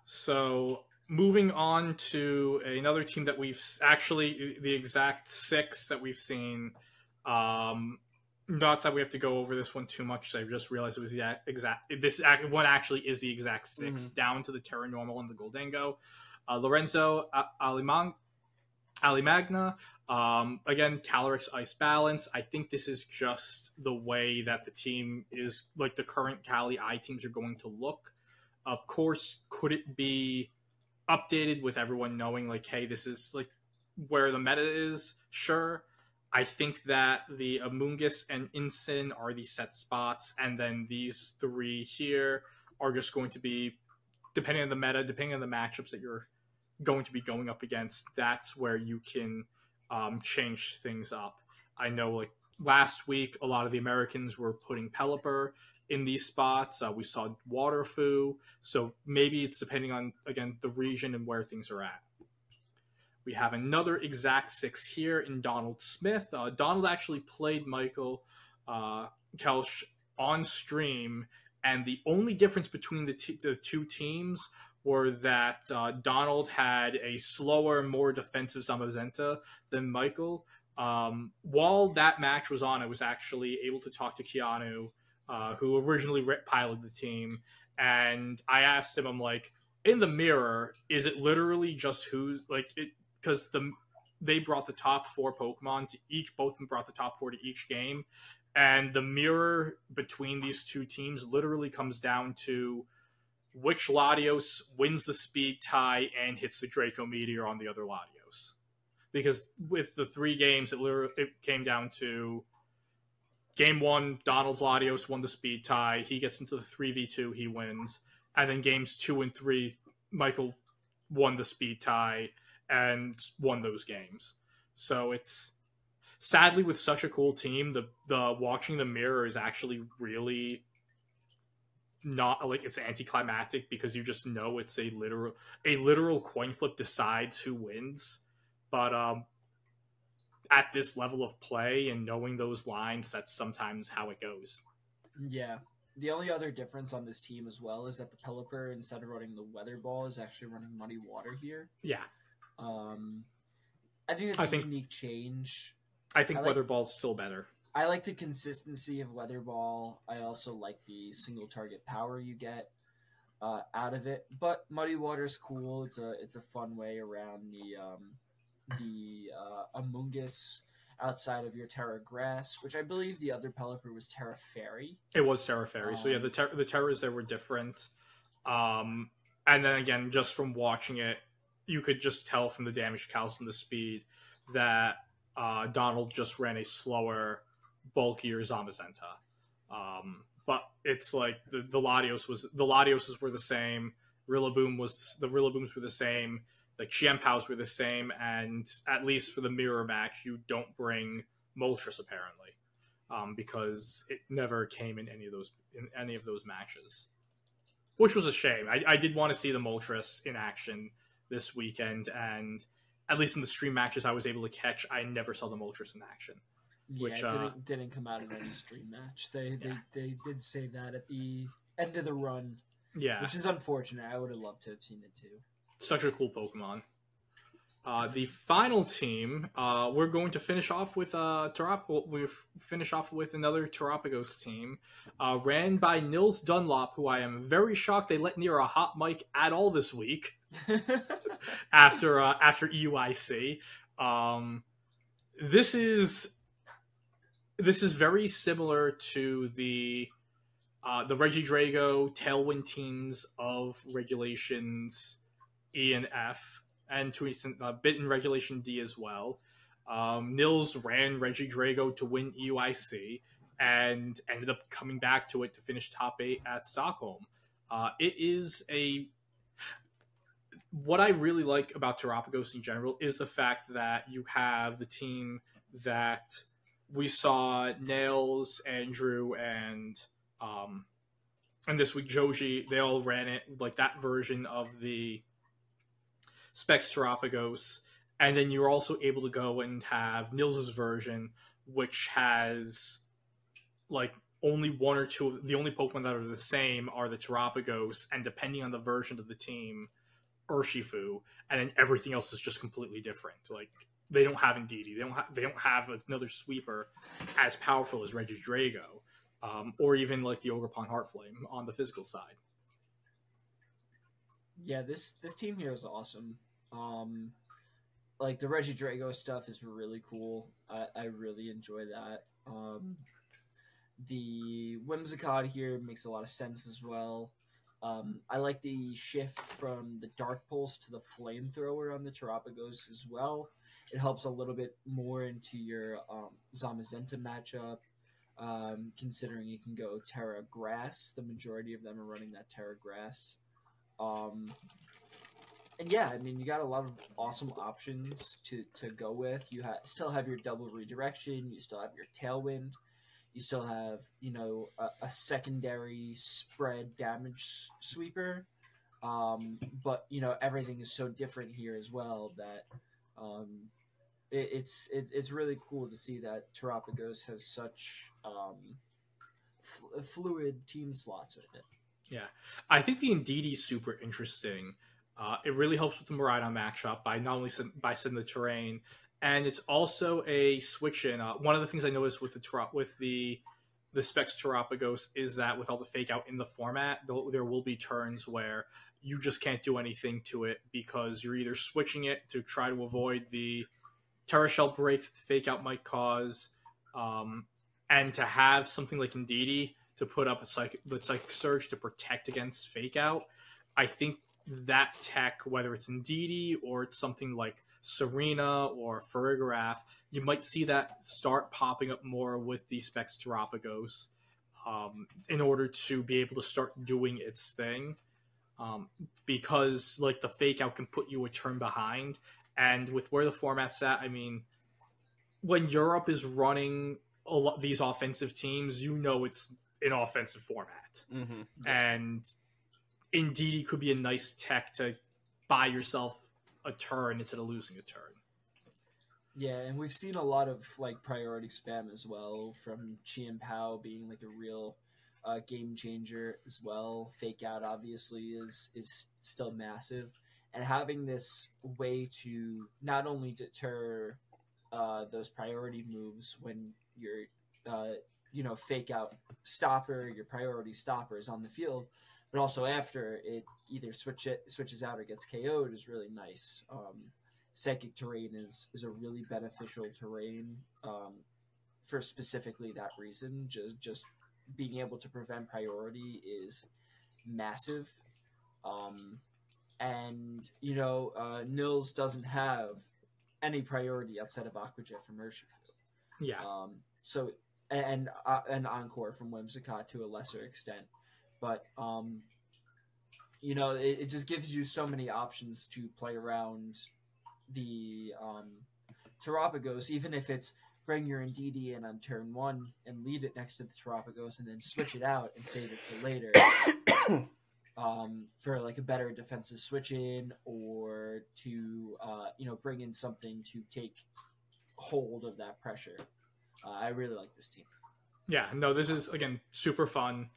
So moving on to another team that we've actually the exact 6 that we've seen. Not that we have to go over this one too much. I just realized it was the exact. This one actually is the exact 6 down to the Terra Normal and the Goldango. Lorenzo Alimagna, again, Calyrex Ice Balance. I think this is just the way that the team is, like the current Cali I teams are going to look. Of course, could it be updated with everyone knowing like, hey, this is like where the meta is. Sure, I think that the Amoonguss and Incin are the set spots, and then these three here are just going to be, depending on the meta, depending on the matchups that you're going to be going up against, that's where you can change things up. I know, like, last week, a lot of the Americans were putting Pelipper in these spots. We saw Waterfoo, so maybe it's depending on, again, the region and where things are at. We have another exact 6 here in Donald Smith. Donald actually played Michael Kelsch on stream, and the only difference between the two teams were that Donald had a slower, more defensive Zamazenta than Michael. While that match was on, I was actually able to talk to Keanu, who originally piloted the team, and I asked him, I'm like, in the mirror, is it literally just who's, like, it, because they brought the top 4 Pokemon to each, both of them brought the top 4 to each game, and the mirror between these two teams literally comes down to which Latios wins the speed tie and hits the Draco Meteor on the other Latios. Because with the 3 games, it came down to game 1, Donald's Latios won the speed tie. He gets into the 3v2, he wins. And then games 2 and 3, Michael won the speed tie and won those games. So it's, sadly, with such a cool team, the watching the mirror is actually really not, like, it's anticlimactic, because you just know it's a literal coin flip decides who wins. But at this level of play and knowing those lines, that's sometimes how it goes. Yeah. The only other difference on this team as well is that the Pelipper, instead of running the Weather Ball, is actually running Muddy Water here. Yeah. I think it's a unique change. I think Weather Ball's still better. I like the consistency of Weather Ball. I also like the single target power you get out of it. But Muddy Water's cool. It's a fun way around the Amoonguss outside of your Terra Grass, which I believe the other Pelipper was Terra Fairy. It was Terra Fairy. So yeah, the Terras there were different. And then again, just from watching it, you could just tell from the damage counts and the speed that Donald just ran a slower, bulkier Zamazenta. But it's like the Latioses were the same. The Rillabooms were the same. Like Xianpaos were the same, and at least for the mirror match, you don't bring Moltres apparently, because it never came in any of those matches, which was a shame. I did want to see the Moltres in action this weekend, and at least in the stream matches I was able to catch, I never saw the Moltres in action. Which didn't come out in any stream match. They did say that at the end of the run. Yeah, which is unfortunate. I would have loved to have seen it too. Such a cool Pokemon. The final team, we're going to finish off with we finish off with another Terapagos team, ran by Nils Dunlop, who I am very shocked they let near a hot mic at all this week after EUIC. This is very similar to the Regidrago Tailwind teams of Regulations E and F, and to a bit in Regulation D as well. Nils ran Regidrago to win EUIC and ended up coming back to it to finish top 8 at Stockholm. It is what I really like about Terapagos in general is the fact that you have the team that we saw Nails, Andrew, and this week Joji. They all ran it like that version of the Specs Terapagos, and then you're also able to go and have Nils's version, which has like only one or two. The only Pokemon that are the same are the Terapagos, and depending on the version of the team, Urshifu, and then everything else is just completely different. Like they don't have Indeedee, they don't have another sweeper as powerful as Regidrago, or even like the Ogerpon Heartflame on the physical side. Yeah, this team here is awesome. Like the Regidrago stuff is really cool. I really enjoy that. The Whimsicott here makes a lot of sense as well. I like the shift from the Dark Pulse to the Flamethrower on the Terapagos as well. It helps a little bit more into your Zamazenta matchup, considering you can go Terra Grass. The majority of them are running that Terra Grass. And yeah, I mean, you got a lot of awesome options to go with. You still have your double redirection. You still have your Tailwind. You still have, a secondary spread damage sweeper. But, everything is so different here as well that it's really cool to see that Terapagos has such fluid team slots with it. Yeah. I think the Indeedee is super interesting. It really helps with the Miraidon matchup by not only by setting the terrain, and it's also a switch in. One of the things I noticed with the Specs Terapagos is that with all the fake out in the format, there will be turns where you just can't do anything to it because you're either switching it to try to avoid the Terra Shell break the fake out might cause, and to have something like Indeedee to put up the Psychic Surge to protect against fake out. I think that tech, whether it's Indeedee or it's something like Serena or Farigarath, you might see that start popping up more with the Specs Terapagos in order to be able to start doing its thing. Because like the fake out can put you a turn behind, and with where the format's at, I mean, when Europe is running these offensive teams, it's an offensive format. Mm-hmm. And Indeedee could be a nice tech to buy yourself a turn instead of losing a turn. Yeah, and we've seen a lot of like priority spam as well, from Chi and Pao being like a real game changer as well. Fake out obviously is still massive, and having this way to not only deter those priority moves when your fake out stopper, your priority stopper is on the field, but also after it either switches out or gets KO'd is really nice. Psychic terrain is a really beneficial terrain for specifically that reason. Just being able to prevent priority is massive. And Nils doesn't have any priority outside of Aquajet from Urshifu. Yeah. So and Encore from Whimsicott to a lesser extent. But it just gives you so many options to play around the Terapagos, even if it's bring your Indeedee in on turn 1 and lead it next to the Terapagos and then switch it out and save it for later. For like a better defensive switch in, or to bring in something to take hold of that pressure. I really like this team. Yeah, no, this is again super fun,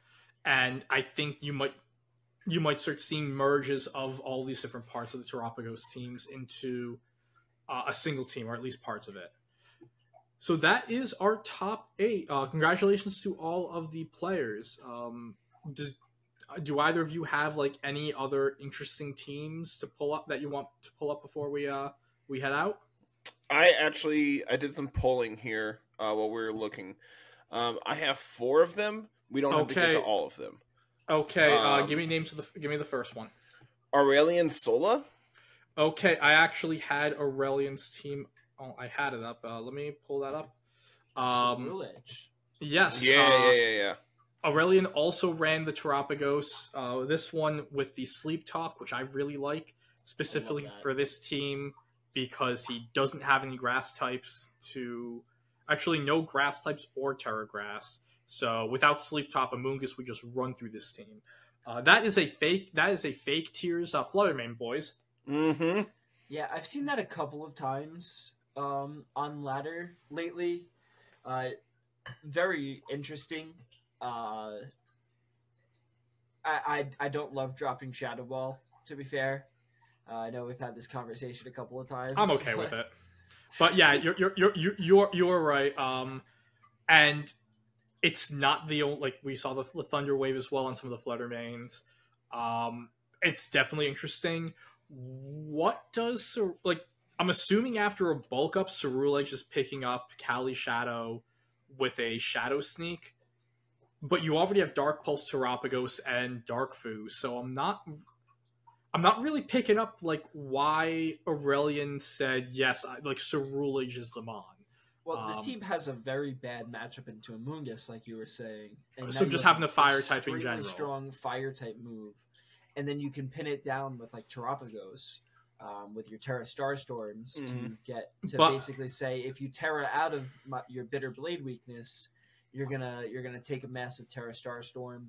and I think you might start seeing merges of all these different parts of the Terapagos teams into a single team, or at least parts of it. So that is our top 8. Congratulations to all of the players. Do either of you have like any other interesting teams to pull up that you want to pull up before we head out? I did some polling here while we were looking. I have 4 of them. We don't have to get to all of them. Okay, give me names give me the first one. Aurelian Sola. Okay, I actually had Aurelian's team. Oh, I had it up. Let me pull that up. Yes. Yeah. Aurelian also ran the Terapagos. This one with the Sleep Talk, which I really like, specifically for this team, because he doesn't have any grass types actually no grass types or Terra Grass. So without Sleep Talk, Amoonguss would just run through this team. That is a fake Tears Fluttermane, boys. Mm-hmm. Yeah, I've seen that a couple of times on ladder lately. Very interesting. I don't love dropping Shadow Ball, to be fair. I know we've had this conversation a couple of times. I'm okay with it. But yeah, you're right. And it's not the only, like we saw the Thunder Wave as well on some of the Fluttermanes. It's definitely interesting. What does I'm assuming after a bulk up, Cerulex is picking up Calyrex Shadow with a Shadow Sneak. but you already have Dark Pulse, Terapagos, and Dark Fu, so I'm not really picking up like why Aurelian said yes, like Cerulege is the Mon. Well, this team has a very bad matchup into Amoonguss, like you were saying. And so just having the fire type in general. Strong fire type move. And then you can pin it down with like Terapagos, with your Terra Starstorms to get to basically say if you Terra out of your Bitter Blade weakness, you're gonna take a massive Terra Starstorm.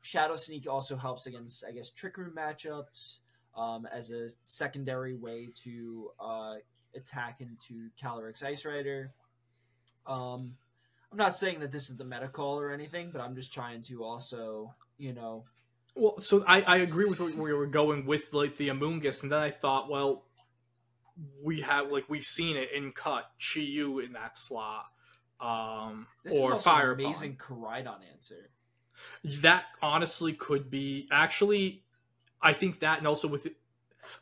Shadow Sneak also helps against, I guess, Trick Room matchups as a secondary way to attack into Calyrex Ice Rider. I'm not saying that this is the meta call or anything, but I'm just trying to also, Well, so I agree with where we were going with like the Amoonguss, and then I thought, well, we've seen it in cut Chi-Yu in that slot, this or is also Fire an amazing Koraidon answer. That honestly could be actually. I think that, and also with it,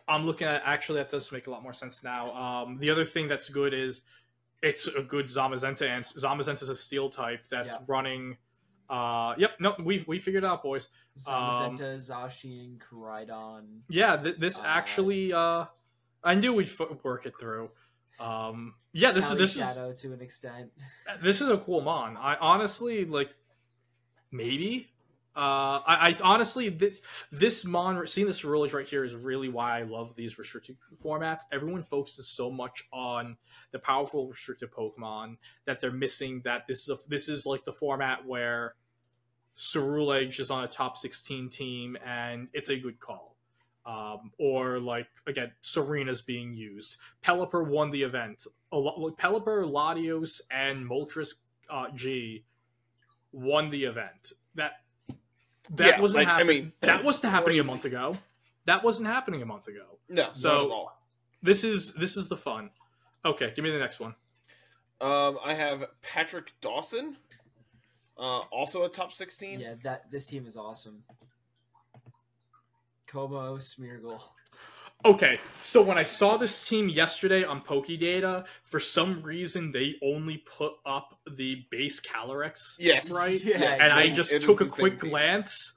I'm looking at actually that does make a lot more sense now. The other thing that's good is it's a good Zamazenta answer. Zamazenta's a steel type that's running. We figured it out, boys. Zamazenta, Zacian, Koraidon. Yeah, this actually, I knew we'd work it through. This is Shadow to an extent. This is a cool Mon. I honestly like. Maybe. I honestly this Mon, seeing this Cerulege right here is really why I love these restricted formats. Everyone focuses so much on the powerful restricted Pokemon that they're missing that this is like the format where Cerulege is on a top 16 team and it's a good call. Or like again, Serena's being used. Pelipper won the event. Pelipper, Latios, and Moltres G won the event. That wasn't happening. That wasn't happening a month ago. That wasn't happening a month ago. No, so not at all. This is the fun. Okay, give me the next one. I have Patrick Dawson, also a top 16. Yeah, this team is awesome. Como, Smeargle. Okay, so when I saw this team yesterday on Pokédata, for some reason they only put up the base Calyrex sprite, and I just took a quick glance,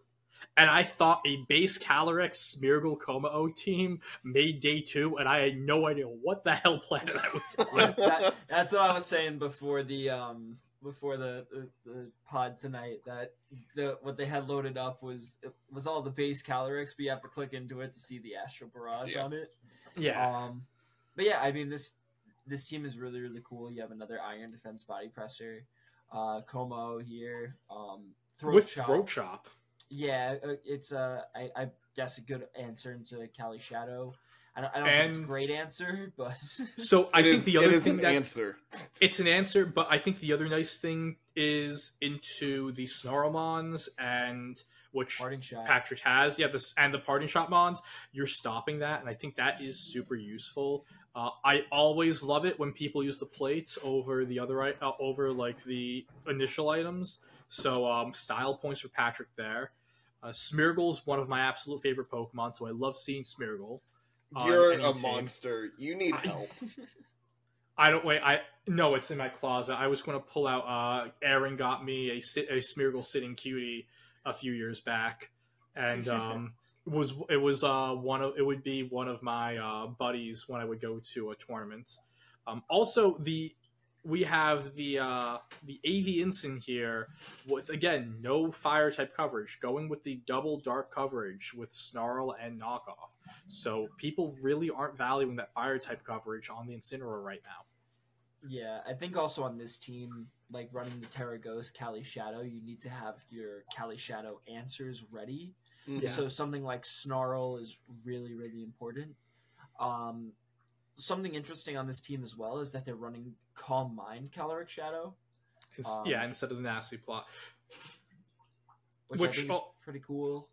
and I thought a base Calyrex Smeargle Como team made day 2, and I had no idea what the hell planet I was on. That's what I was saying before the pod tonight, that what they had loaded up was all the base Calyrex, but you have to click into it to see the Astral Barrage on it. Yeah. But yeah, I mean this team is really, really cool. You have another Iron Defense Body Presser, Como here, Throat Chop. Yeah, it's I guess a good answer into Cali Shadow. I don't think it's a great answer, but so I think the other thing it's an answer, but I think the other nice thing is into the Snarlmons and which Patrick has, and the Parting Shot Mons. You're stopping that, and I think that is super useful. I always love it when people use the plates over the other over like the initial items. So style points for Patrick there. Smeargle's one of my absolute favorite Pokemon, so I love seeing Smeargle. You're a monster. You need help. I don't wait. No, it's in my closet. I was going to pull out. Aaron got me a Smeargle sitting cutie a few years back, and it would be one of my buddies when I would go to a tournament. Also, we have the AV Ensign here with, again, no fire type coverage, going with the double dark coverage with Snarl and Knockoff. So people really aren't valuing that fire type coverage on the Incineroar right now. Yeah, I think also on this team, like running the Terra Ghost, Cali Shadow, you need to have your Cali Shadow answers ready. Yeah. So something like Snarl is really, really important. Something interesting on this team as well is that they're running Calm Mind Calyrex Shadow. Instead of the Nasty Plot. Which I think is pretty cool.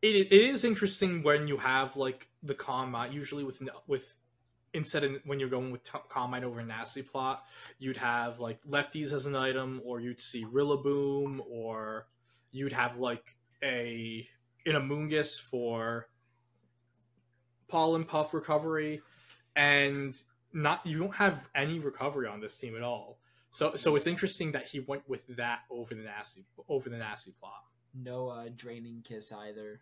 It is interesting when you have like the Calm Mind, usually with instead of when you're going with Calm Mind over Nasty Plot, you'd have like Lefties as an item, or you'd see Rillaboom, or you'd have like an Amoonguss for Pollen Puff recovery, and you don't have any recovery on this team at all. So it's interesting that he went with that over the nasty plot. No draining kiss either.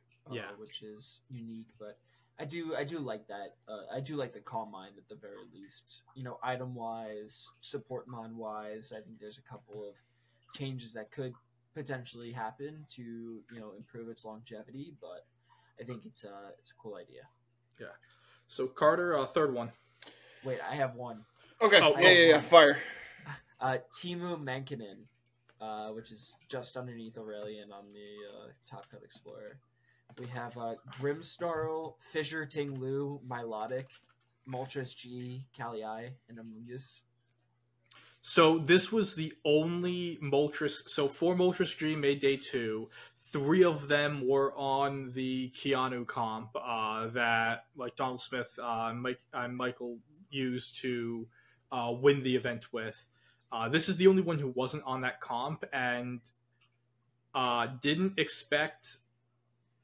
Which is unique, but I do like that. I do like the calm mind at the very least. Item wise, support mon wise, I think there's a couple of changes that could potentially happen to improve its longevity, but I think it's a cool idea. Yeah. So Carter, third one. Wait, I have one. Okay. Yeah. Fire. Teemu Mankinen, which is just underneath Aurelian on the Top Cut Explorer. We have Grimsnarl, Fissure Ting Lu, Milotic, Moltres G, Kali, and Amoonguss. So this was the only Moltres. So 4 Moltres G made day 2. 3 of them were on the Keanu comp that like Donald Smith and Michael used to win the event with. This is the only one who wasn't on that comp and didn't expect.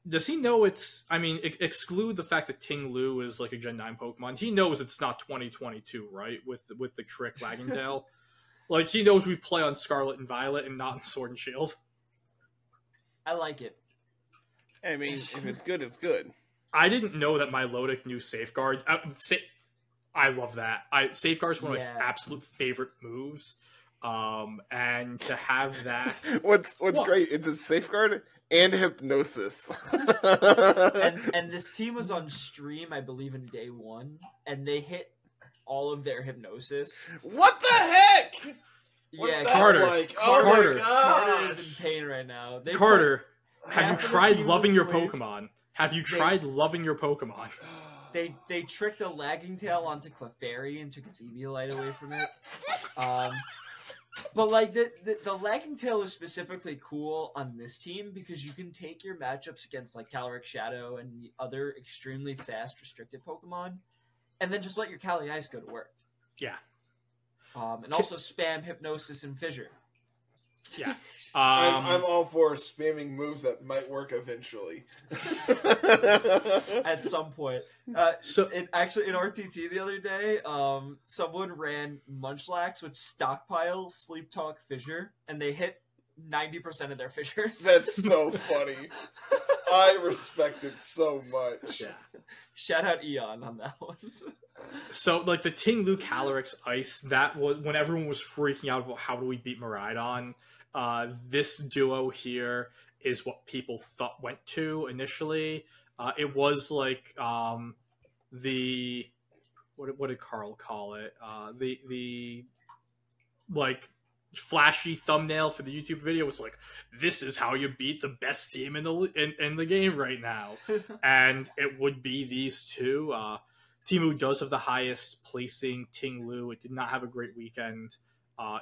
Does he know it's... I mean, exclude the fact that Ting Lu is like a Gen 9 Pokemon. He knows it's not 2022, right? With the trick Lagging Tail. Like, he knows we play on Scarlet and Violet and not in Sword and Shield. I like it. I mean, if it's good, it's good. I didn't know that Milotic knew Safeguard. I love that. Safeguard is one of my absolute favorite moves. And to have that... What's great, it's a Safeguard and Hypnosis. and this team was on stream, I believe, in day 1, and they hit all of their Hypnosis. What the heck? What's Carter. Like? Carter. Oh my God. Carter is in pain right now. Carter, have you tried loving your Pokemon? Have you tried loving your Pokemon? They tricked a Lagging Tail onto Clefairy and took its Eviolite away from it. But like the Lagging Tail is specifically cool on this team because you can take your matchups against like Calyrex Shadow and the other extremely fast restricted Pokemon, and then just let your Kali-Ice go to work. Yeah. And also spam Hypnosis and Fissure. Yeah. I'm all for spamming moves that might work eventually. At some point. In RTT the other day, someone ran Munchlax with Stockpile, Sleep Talk, Fissure, and they hit 90% of their Fissures. That's so funny. I respect it so much. Yeah. Shout out Eon on that one. So, like, the Ting Lu Calyrex Ice, that was when everyone was freaking out about how do we beat Miraidon. This duo here is what people thought went to initially. It was like the what did Carl call it? The like flashy thumbnail for the YouTube video was like, this is how you beat the best team in the game right now. And it would be these two. Teemu does have the highest placing Ting Lu. It did not have a great weekend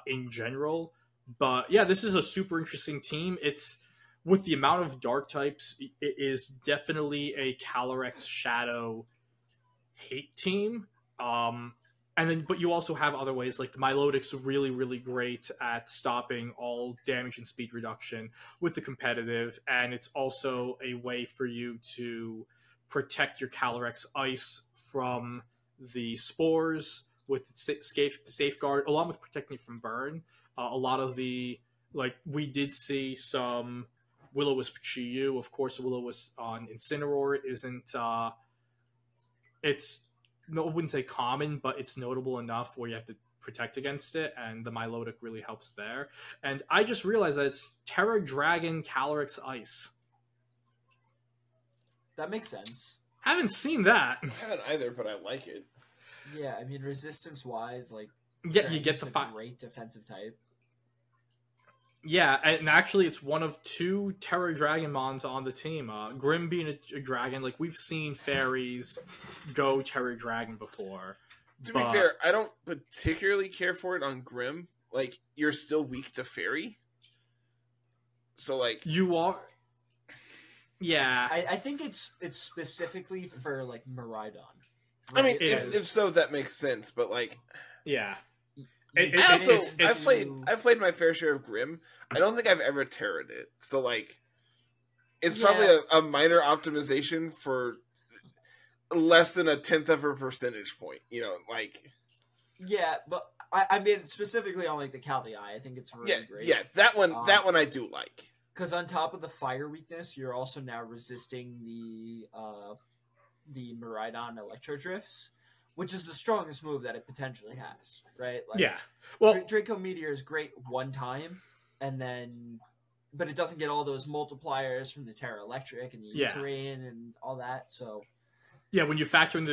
in general. But yeah, this is a super interesting team. It's with the amount of dark types, it is definitely a Calyrex Shadow hate team. But you also have other ways, like the Milotic's really, really great at stopping all damage and speed reduction with the competitive, and it's also a way for you to protect your Calyrex Ice from the spores with Safeguard, along with protecting it from burn. A lot of the, like, we did see some Will-O-Wisp Chi-Yu. Of course, Will-O-Wisp on Incineroar isn't, I wouldn't say common, but it's notable enough where you have to protect against it, and the Milotic really helps there. And I just realized that it's Terra Dragon Calyrex Ice. That makes sense. Haven't seen that. I haven't either, but I like it. Yeah, I mean, resistance-wise, like... Yeah, you get the great defensive type. Yeah, and actually it's one of 2 Terra Dragon mons on the team. Grim being a dragon, like, we've seen fairies go Terra Dragon before. To be fair, I don't particularly care for it on Grim. Like, you're still weak to fairy. So, like... You are... Yeah. I think it's specifically for, like, Miraidon. Right? I mean, if so, that makes sense, but, like... Yeah. I've played my fair share of Grim. I don't think I've ever terrored it. So, like, it's probably a minor optimization for less than a 10th of a percentage point. You know, like... Yeah, but I mean, specifically on like the Cali Eye, I think it's really great. Yeah, that one I do like. Because on top of the fire weakness, you're also now resisting the Miraidon Electro Drifts, which is the strongest move that it potentially has, right? Like, yeah. Well, Draco Meteor is great one time, but it doesn't get all those multipliers from the Terra Electric and the terrain and all that. So, yeah, when you factor in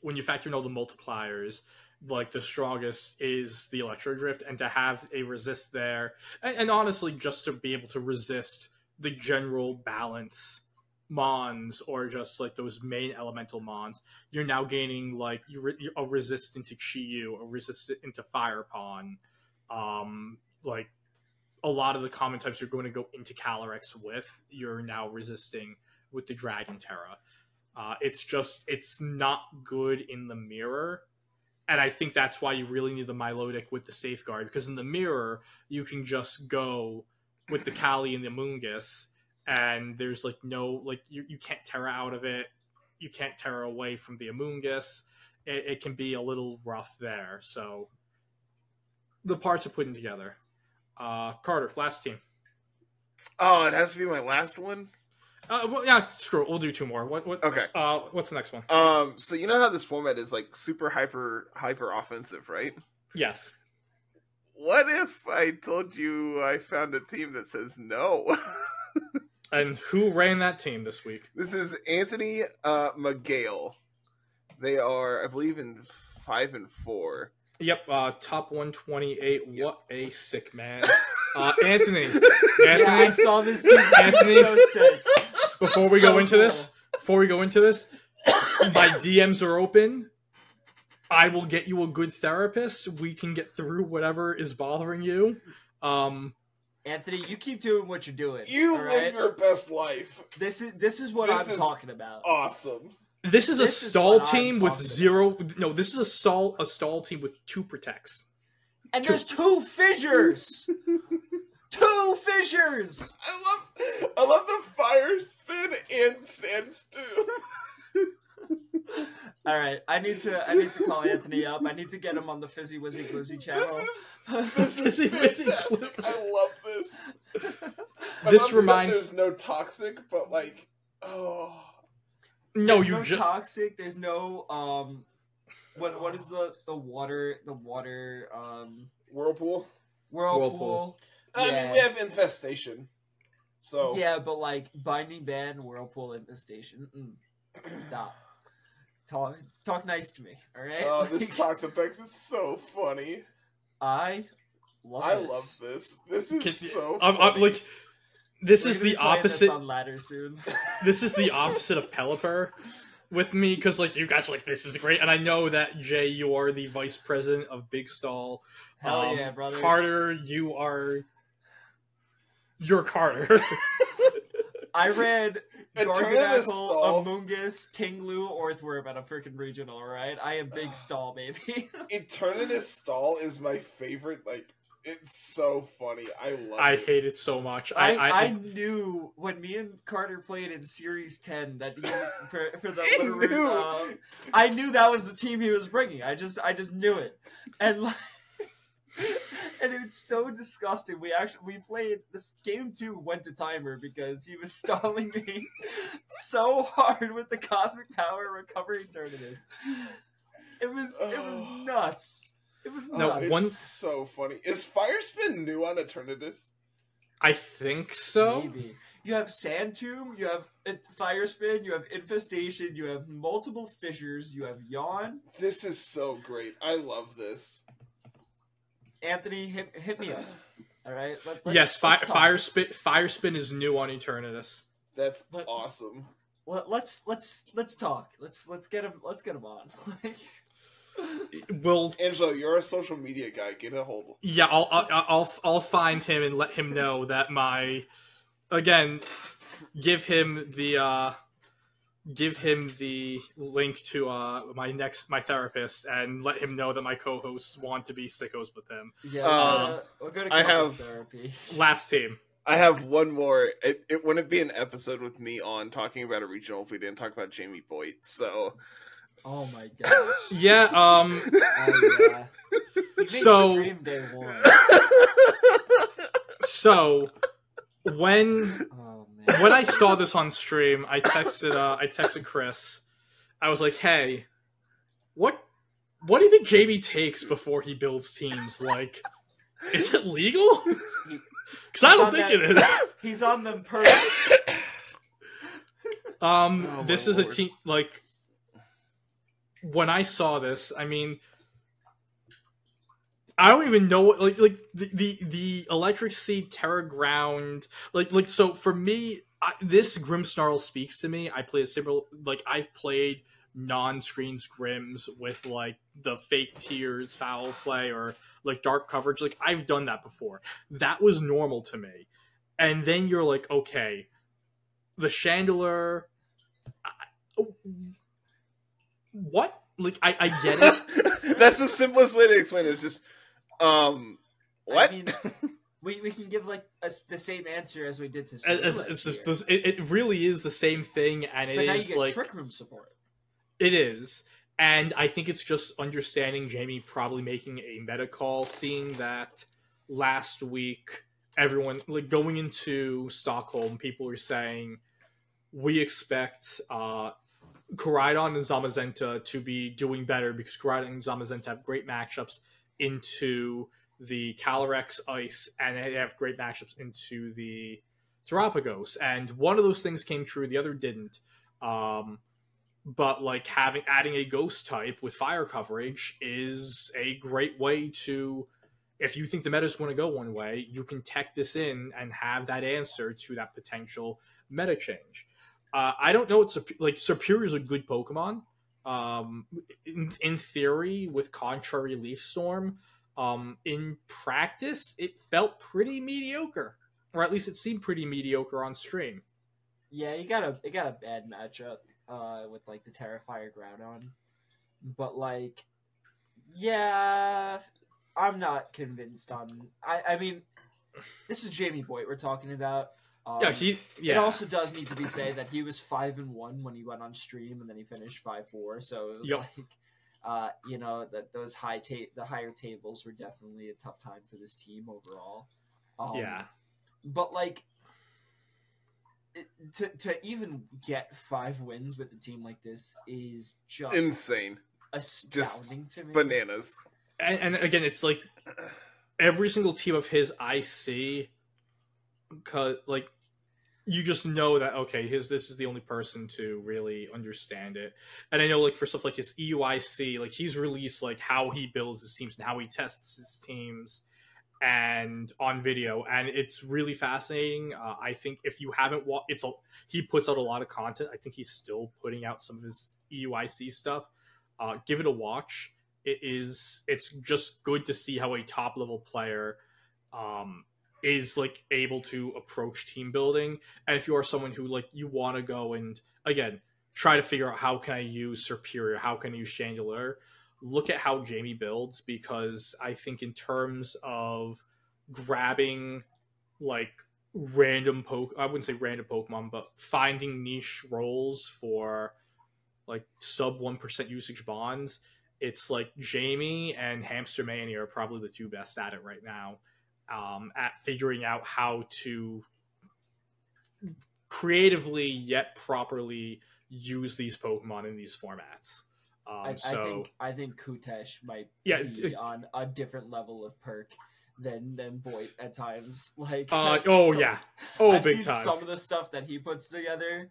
when you factor in all the multipliers, like the strongest is the Electro Drift, and to have a resist there, and honestly, just to be able to resist the general balance mons or just like those main elemental mons, you're now gaining like a resist into Chi-Yu, a resist into Fire Pawn. Like a lot of the common types you're going to go into Calyrex with, you're now resisting with the Dragon Terra. It's not good in the mirror. And I think that's why you really need the Milotic with the Safeguard, because in the mirror, you can just go with the Kali and the Amoonguss, and there's like no, like you can't Terra out of it. You can't Terra away from the Amoonguss. It can be a little rough there. So the parts are putting together. Carter, last team. Oh, it has to be my last one? Well, yeah, screw it. We'll do two more. What? Okay. What's the next one? So you know how this format is like super hyper offensive, right? Yes. What if I told you I found a team that says no? And who ran that team this week? This is Anthony McGale. They are, I believe, in 5-4. Yep, top 128. Yep. What a sick man. Anthony. Yeah, I saw this team. Anthony, so sick. Before we go into this, my DMs are open. I will get you a good therapist. We can get through whatever is bothering you. Anthony, you keep doing what you're doing. You live your best life. This is what I'm talking about. Awesome. This is a stall team with zero. No, this is a stall team with 2 protects. And there's 2 fissures. 2 fissures. I love the fire spin and sands too. All right, I need to call Anthony up. I need to get him on the Fizzy Wizzy Glizzy channel. This is fantastic. I love this. This reminds. There's no toxic, but like, oh. No, there's no toxic. There's no what is the water whirlpool? Whirlpool. Yeah. I mean, we have infestation. So yeah, but like binding ban, whirlpool, infestation. Stop. Talk nice to me, all right? Oh, this Toxapex is so funny. I love this. This is so funny. Like, this is the opposite. This on ladder soon. This is the opposite of Pelipper with me, because like you guys are like, this is great, and I know that Jay, you are the vice president of Big Stall. Hell yeah, brother. Carter, you're Carter. I read Garganackle, Amoonguss, Tinglu, Orthworm at a freaking regional, alright? I am Big Stall, baby. Eternatus Stall is my favorite, like, it's so funny. I love it. I hate it so much. I knew when me and Carter played in Series 10 that he, for the Littleroot, I knew that was the team he was bringing. I just knew it. And like, and it's so disgusting. We played this game 2 went to timer because he was stalling me so hard with the Cosmic Power Recovery Eternatus. It was nuts. It was nuts. It's so funny. Is Fire Spin new on Eternatus? I think so. Maybe. You have Sand Tomb, you have Fire Spin, you have Infestation, you have multiple fissures, you have Yawn. This is so great. I love this. Anthony, hit me up. All right. Yes, Fire Spin is new on Eternatus. That's awesome. Let's talk. Let's get him on. Well, Angelo, you're a social media guy. Get a hold of him. Yeah, I'll find him and let him know that give him the link to my therapist, and let him know that my co-hosts want to be sickos with him. Yeah, we're gonna couples therapy. Last team. I have one more. It wouldn't be an episode with me on talking about a regional if we didn't talk about Jamie Boyd. So Oh my gosh. Yeah. Oh yeah. He made So stream day 1. So when Oh man. when I saw this on stream, I texted Chris. I was like, "Hey, what do you think Jamie takes before he builds teams? Like, is it legal? Because I don't think it is." He's on them perks. This is a team, like, when I saw this, I mean, I don't even know what, like the Electric Seed Terra Ground, like so for me, this Grimmsnarl speaks to me. I play a similar, like, I've played non-screens Grims with like the fake tears foul play or like dark coverage. Like, I've done that before. That was normal to me. And then you're like, okay, the Chandelier, what? Like, I get it. That's the simplest way to explain it. It's just, what? I mean, we can give like the same answer as we did to it really is the same thing, and but now you is get like Trick Room support. It is, and I think it's just understanding Jamie probably making a meta call, seeing that last week everyone, like, going into Stockholm, people were saying we expect Koraidon and Zamazenta to be doing better because Koraidon and Zamazenta have great matchups into the Calyrex Ice, and they have great matchups into the Terapagos. And one of those things came true, the other didn't. But like adding a ghost type with fire coverage is a great way to, if you think the meta's going to go one way, you can tech this in and have that answer to that potential meta change. I don't know. Serperior is a good Pokemon. In theory, with Contrary Leaf Storm, in practice, it felt pretty mediocre, or at least it seemed pretty mediocre on stream. Yeah, it got a bad matchup with like the Terrifier Groudon, but like, yeah, I'm not convinced on. I mean, this is Jamie Boyd we're talking about. It also does need to be said that he was 5-1 when he went on stream, and then he finished 5-4. So it was like, that those the higher tables were definitely a tough time for this team overall. But like, to even get 5 wins with a team like this is just insane, astounding to me. Bananas. And again, it's like every single team of his I see, cause like, you just know that, okay, this is the only person to really understand it. And I know, like, for stuff like his EUIC, like, he's released like how he builds his teams and how he tests his teams and on video, and it's really fascinating. I think if you haven't he puts out a lot of content. I think he's still putting out some of his EUIC stuff. Give it a watch. It's just good to see how a top level player is like able to approach team building. And if you are someone who, like, you want to go and again try to figure out how can I use Superior, how can I use Chandelier, look at how Jamie builds, because I think in terms of grabbing like I wouldn't say random Pokemon, but finding niche roles for like sub 1% usage bonds, it's like Jamie and Hamster Mania are probably the two best at it right now, at figuring out how to creatively yet properly use these Pokemon in these formats. I think Kutesh might be on a different level of perk than Boyd at times. Like, I've big time. Some of the stuff that he puts together.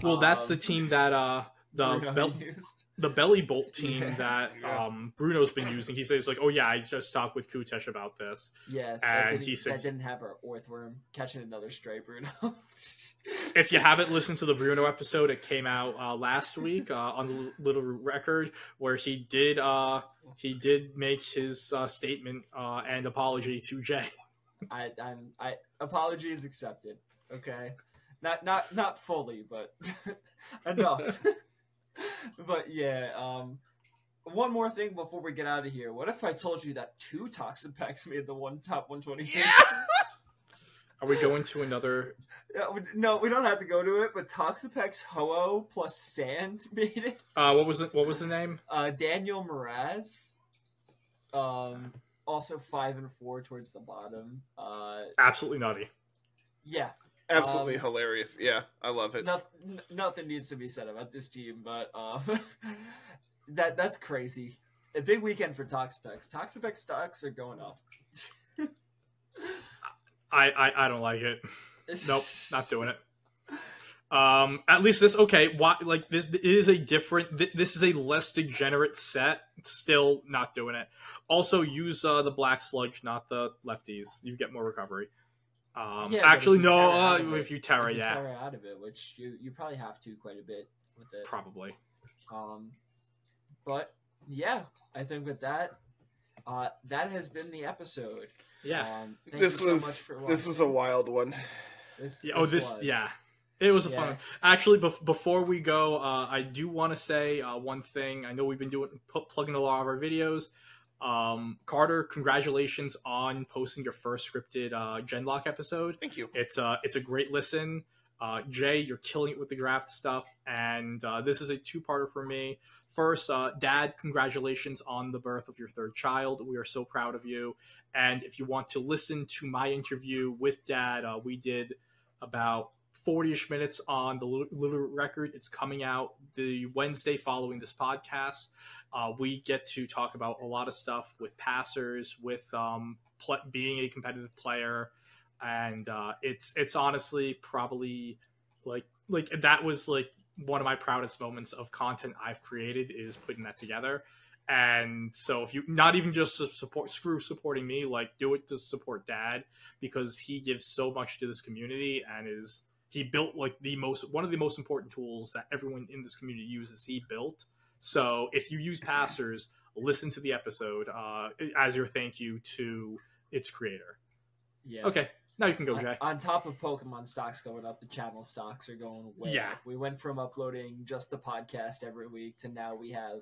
Well, that's the team that the Belly Bolt team that Bruno's been using. He says like, "Oh yeah, I just talked with Kutesh about this." Yeah, and he said that didn't have our Orthworm catching another stray Bruno. If you haven't listened to the Bruno episode, it came out last week on the Littleroot record, where he did make his statement and apology to Jay. I apology is accepted. Okay, not fully, but enough. But yeah, one more thing before we get out of here. What if I told you that 2 Toxapex made the top 120? Yeah. Are we going to another? No, we don't have to go to it. But Toxapex Ho-Oh plus Sand made it. What was the name? Daniel Mraz. Also 5 and 4 towards the bottom. Absolutely nutty. Yeah. Absolutely hilarious. Yeah, I love it. Nothing needs to be said about this team, but that's crazy. A big weekend for Toxapex. Toxapex stocks are going up. I don't like it. Nope, not doing it. At least this okay. Why like this? It is a different. This is a less degenerate set. Still not doing it. Also, use the black sludge, not the lefties. You get more recovery. Actually, no. If you Terra, yeah. Terra out of it, which you probably have to quite a bit with it. Probably. But yeah, I think with that, that has been the episode. Yeah. This was a wild one. It was a fun one. Actually, before we go, I do want to say one thing. I know we've been plugging a lot of our videos. Carter, congratulations on posting your first scripted Genlock episode. Thank you. It's a great listen. Jay, you're killing it with the draft stuff, and this is a two-parter for me. First, Dad, congratulations on the birth of your third child. We are so proud of you. And if you want to listen to my interview with Dad, we did about 40-ish minutes on the Littleroot record. It's coming out the Wednesday following this podcast. We get to talk about a lot of stuff with passers, with being a competitive player, and it's honestly probably like that was like one of my proudest moments of content I've created is putting that together. And so if you not even just supporting me, like do it to support Dad, because he gives so much to this community and he built like one of the most important tools that everyone in this community uses. He built. So if you use passers, listen to the episode as your thank you to its creator. Yeah. Okay. Now you can go, Jay. On top of Pokemon stocks going up, the channel stocks are going way up. We went from uploading just the podcast every week to now we have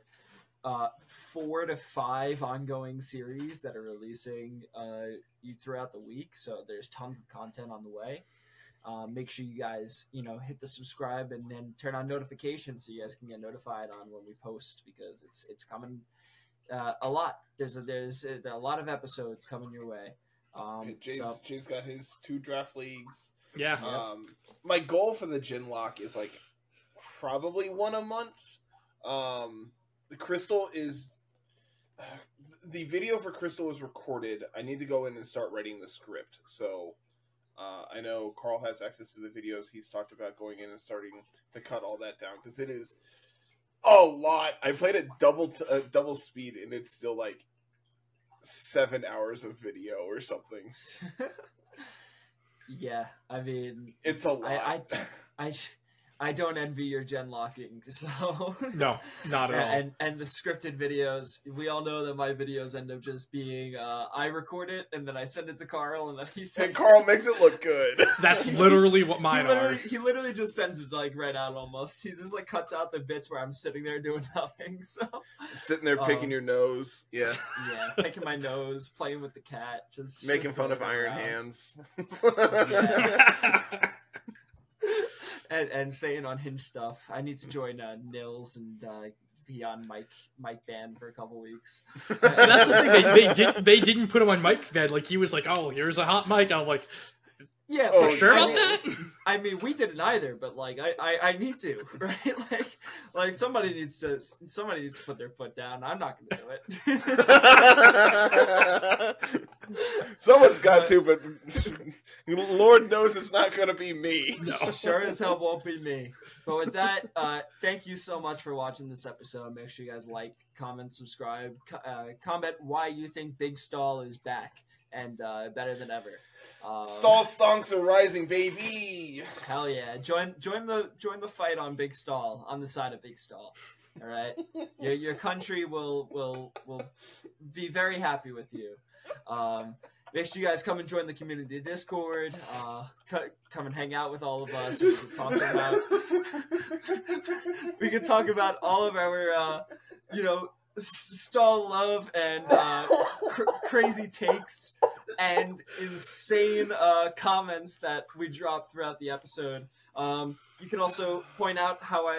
4 to 5 ongoing series that are releasing throughout the week. So there's tons of content on the way. Make sure you guys, hit the subscribe and then turn on notifications so you guys can get notified on when we post, because it's coming a lot. There's a lot of episodes coming your way. Jay's got his 2 draft leagues. Yeah. My goal for the Genlock is like probably 1 a month. The Crystal is the video for Crystal is recorded. I need to go in and start writing the script. So I know Carl has access to the videos. He's talked about going in and starting to cut all that down because it is a lot. I played at double speed and it's still like 7 hours of video or something. Yeah, I mean, it's a lot. I don't envy your Genlocking, so no, not at all. And the scripted videos, we all know that my videos end up just being I record it and then I send it to Carl and then he sends. And Carl makes it look good. That's literally what mine are. He literally just sends it like right out almost. He just like cuts out the bits where I'm sitting there doing nothing. So sitting there picking your nose, yeah, picking my nose, playing with the cat, just making fun of Iron Hands. And saying unhinged stuff. I need to join Nils and be on Mike Band for a couple weeks. That's the thing. They didn't put him on Mike Band. Like he was like, oh, here's a hot mic. I'm like, yeah, sure about that? I mean, we didn't either, but like, I need to, right? Like somebody needs to put their foot down. I'm not going to do it. Someone's got to, but Lord knows it's not going to be me. No. Sure as hell won't be me. But with that, thank you so much for watching this episode. Make sure you guys like, comment, subscribe, comment why you think Big Stall is back and better than ever. Stall stonks are rising, baby. Hell yeah! Join the fight on Big Stall, on the side of Big Stall. All right, your country will be very happy with you. Make sure you guys come and join the community Discord. Come and hang out with all of us. We can talk about all of our stall love and crazy takes. and insane comments that we dropped throughout the episode. You can also point out how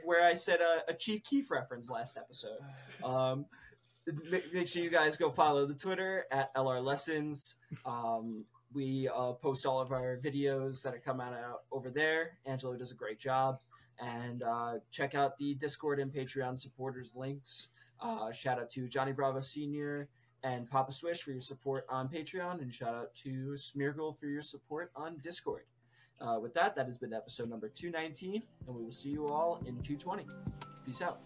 where I said a Chief Keef reference last episode. Make sure you guys go follow the Twitter at LR Lessons. We post all of our videos that are coming out over there. Angelo does a great job. And check out the Discord and Patreon supporters links. Shout out to Johnny Bravo Sr. and Papa Swish for your support on Patreon. And shout out to Smeargle for your support on Discord. With that has been episode number 219. And we will see you all in 220. Peace out.